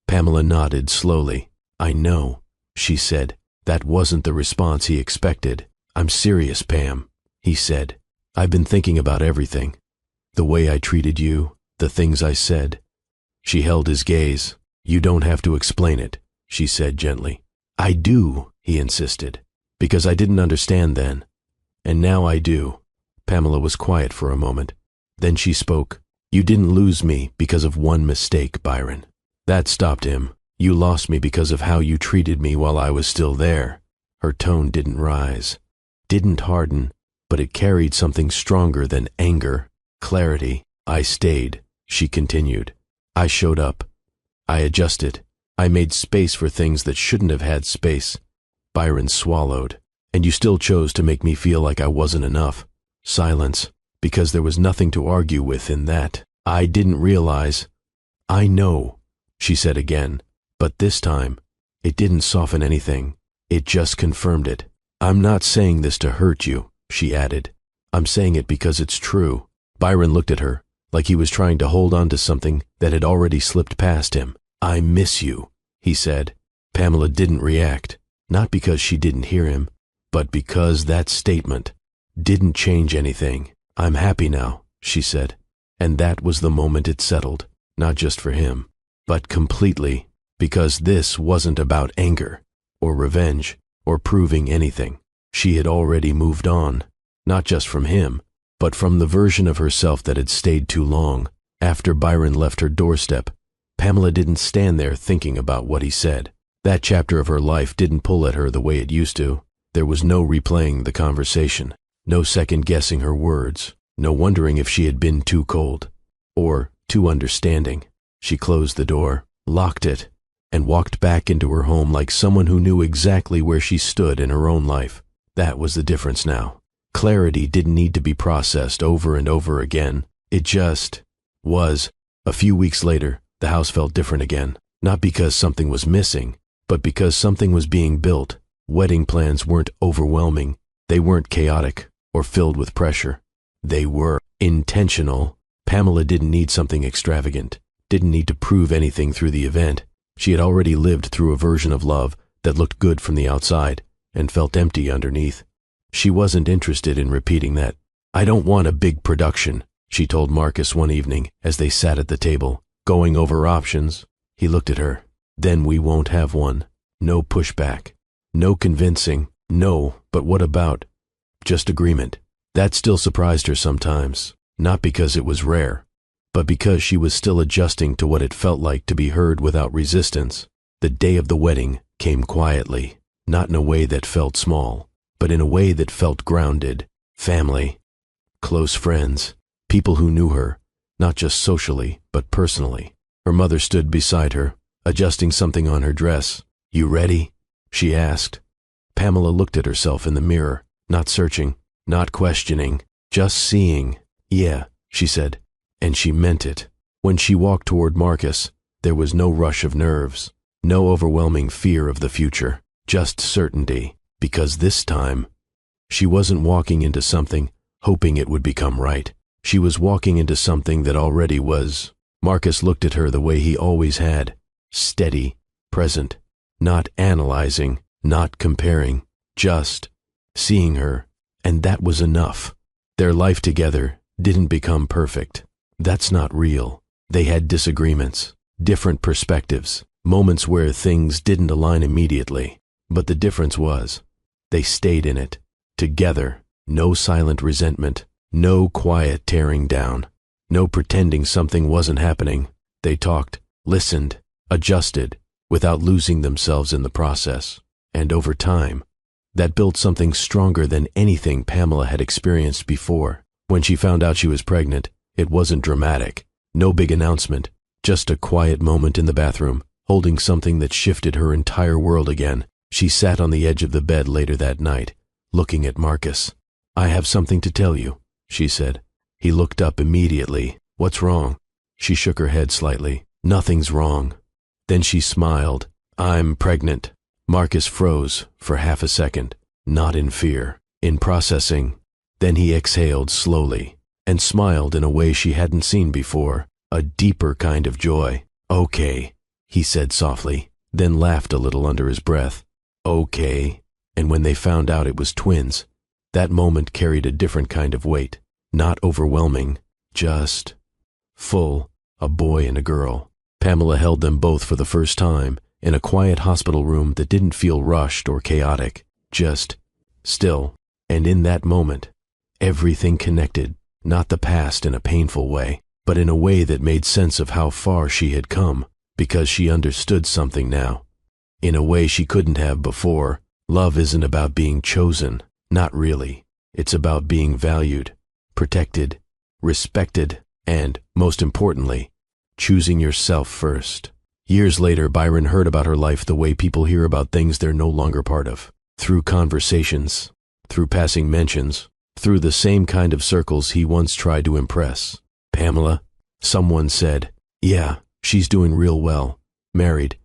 Pamela nodded slowly. "I know," she said. That wasn't the response he expected. "I'm serious, Pam," he said. "I've been thinking about everything. The way I treated you, the things I said." She held his gaze. "You don't have to explain it," she said gently. "I do," he insisted, "because I didn't understand then. And now I do." Pamela was quiet for a moment. Then she spoke. "You didn't lose me because of one mistake, Byron. That stopped him. You lost me because of how you treated me while I was still there." Her tone didn't rise, didn't harden, but it carried something stronger than anger, clarity. "I stayed," she continued. "I showed up. I adjusted. I made space for things that shouldn't have had space." Byron swallowed. "And you still chose to make me feel like I wasn't enough." Silence, because there was nothing to argue with in that. "I didn't realize." "I know," she said again, but this time, it didn't soften anything. It just confirmed it. "I'm not saying this to hurt you," she added. "I'm saying it because it's true." Byron looked at her, like he was trying to hold on to something that had already slipped past him. "I miss you," he said. Pamela didn't react, not because she didn't hear him, but because that statement didn't change anything. "I'm happy now," she said. And that was the moment it settled, not just for him, but completely, because this wasn't about anger, or revenge, or proving anything. She had already moved on, not just from him, but from the version of herself that had stayed too long. After Byron left her doorstep, Pamela didn't stand there thinking about what he said. That chapter of her life didn't pull at her the way it used to. There was no replaying the conversation, no second-guessing her words, no wondering if she had been too cold, or too understanding. She closed the door, locked it, and walked back into her home like someone who knew exactly where she stood in her own life. That was the difference now. Clarity didn't need to be processed over and over again. It just was. A few weeks later, the house felt different again. Not because something was missing, but because something was being built. Wedding plans weren't overwhelming. They weren't chaotic or filled with pressure. They were intentional. Pamela didn't need something extravagant, didn't need to prove anything through the event. She had already lived through a version of love that looked good from the outside and felt empty underneath. She wasn't interested in repeating that. "I don't want a big production," she told Marcus one evening as they sat at the table, going over options. He looked at her. "Then we won't have one. No pushback. No convincing. No, but what about? Just agreement." That still surprised her sometimes, not because it was rare, but because she was still adjusting to what it felt like to be heard without resistance. The day of the wedding came quietly, not in a way that felt small, but in a way that felt grounded. Family, close friends, people who knew her, not just socially, but personally. Her mother stood beside her, adjusting something on her dress. "You ready?" she asked. Pamela looked at herself in the mirror, not searching, not questioning, just seeing. "Yeah," she said, and she meant it. When she walked toward Marcus, there was no rush of nerves, no overwhelming fear of the future, just certainty, because this time, she wasn't walking into something hoping it would become right. She was walking into something that already was. Marcus looked at her the way he always had, steady, present, not analyzing, not comparing, just seeing her, and that was enough. Their life together didn't become perfect. That's not real. They had disagreements, different perspectives, moments where things didn't align immediately. But the difference was, they stayed in it, together. No silent resentment, no quiet tearing down, no pretending something wasn't happening. They talked, listened, adjusted, without losing themselves in the process. And over time, that built something stronger than anything Pamela had experienced before. When she found out she was pregnant, it wasn't dramatic. No big announcement, just a quiet moment in the bathroom, holding something that shifted her entire world again. She sat on the edge of the bed later that night, looking at Marcus. "I have something to tell you," she said. He looked up immediately. "What's wrong?" She shook her head slightly. "Nothing's wrong." Then she smiled. "I'm pregnant." Marcus froze for half a second, not in fear, in processing. Then he exhaled slowly and smiled in a way she hadn't seen before, a deeper kind of joy. "Okay," he said softly, then laughed a little under his breath. "Okay." And when they found out it was twins, that moment carried a different kind of weight. Not overwhelming, just full, a boy and a girl. Pamela held them both for the first time in a quiet hospital room that didn't feel rushed or chaotic, just still. And in that moment, everything connected, not the past in a painful way, but in a way that made sense of how far she had come, because she understood something now. In a way she couldn't have before. Love isn't about being chosen, not really. It's about being valued, protected, respected, and, most importantly, choosing yourself first. Years later, Byron heard about her life the way people hear about things they're no longer part of. Through conversations, through passing mentions, through the same kind of circles he once tried to impress. "Pamela," someone said. "Yeah, she's doing real well. Married.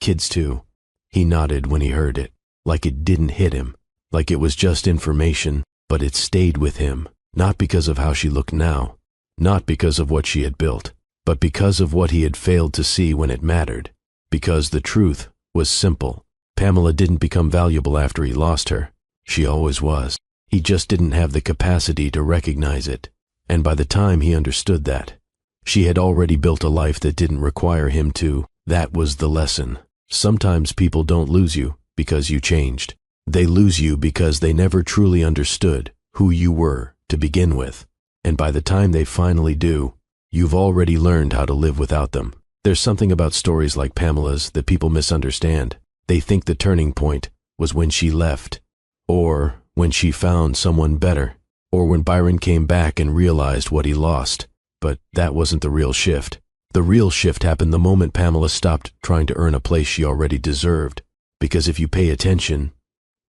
Kids too." He nodded when he heard it, like it didn't hit him, like it was just information, but it stayed with him, not because of how she looked now, not because of what she had built, but because of what he had failed to see when it mattered. Because the truth was simple. Pamela didn't become valuable after he lost her. She always was. He just didn't have the capacity to recognize it. And by the time he understood that, she had already built a life that didn't require him to. That was the lesson. Sometimes people don't lose you because you changed. They lose you because they never truly understood who you were to begin with. And by the time they finally do, you've already learned how to live without them. There's something about stories like Pamela's that people misunderstand. They think the turning point was when she left, or when she found someone better, or when Byron came back and realized what he lost. But that wasn't the real shift. The real shift happened the moment Pamela stopped trying to earn a place she already deserved. Because if you pay attention,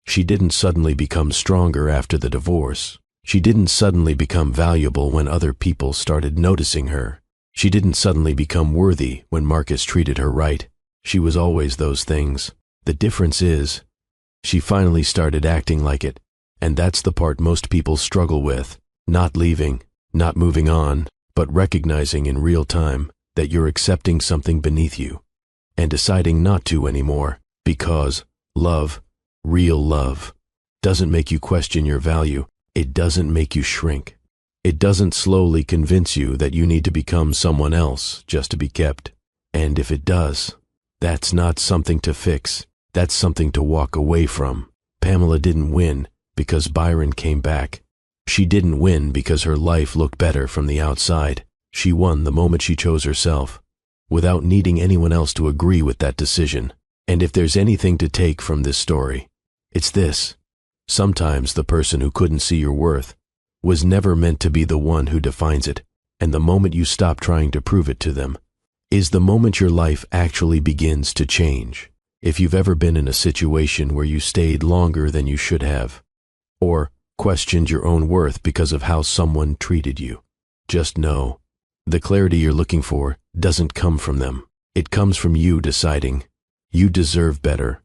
she didn't suddenly become stronger after the divorce. She didn't suddenly become valuable when other people started noticing her. She didn't suddenly become worthy when Marcus treated her right. She was always those things. The difference is, she finally started acting like it. And that's the part most people struggle with. Not leaving, not moving on, but recognizing in real time that you're accepting something beneath you and deciding not to anymore, because love, real love, doesn't make you question your value. It doesn't make you shrink. It doesn't slowly convince you that you need to become someone else just to be kept. And if it does, that's not something to fix. That's something to walk away from. Pamela didn't win because Byron came back. She didn't win because her life looked better from the outside. She won the moment she chose herself, without needing anyone else to agree with that decision. And if there's anything to take from this story, it's this. Sometimes the person who couldn't see your worth was never meant to be the one who defines it, and the moment you stop trying to prove it to them is the moment your life actually begins to change. If you've ever been in a situation where you stayed longer than you should have, or questioned your own worth because of how someone treated you, just know, the clarity you're looking for doesn't come from them. It comes from you deciding you deserve better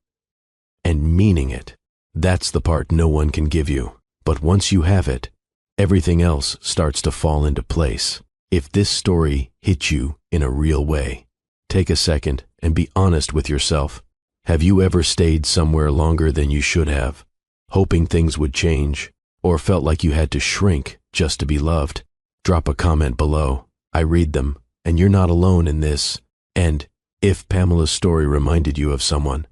and meaning it. That's the part no one can give you. But once you have it, everything else starts to fall into place. If this story hit you in a real way, take a second and be honest with yourself. Have you ever stayed somewhere longer than you should have, hoping things would change, or felt like you had to shrink just to be loved? Drop a comment below. I read them, and you're not alone in this. And if Pamela's story reminded you of someone,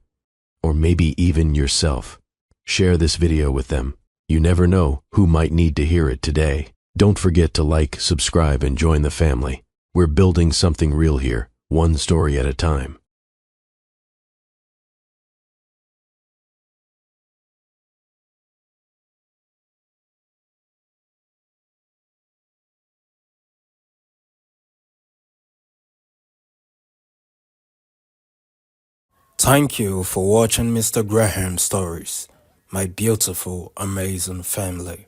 or maybe even yourself, share this video with them. You never know who might need to hear it today. Don't forget to like, subscribe, and join the family. We're building something real here, one story at a time. Thank you for watching Mr. Graham Stories, my beautiful, amazing family.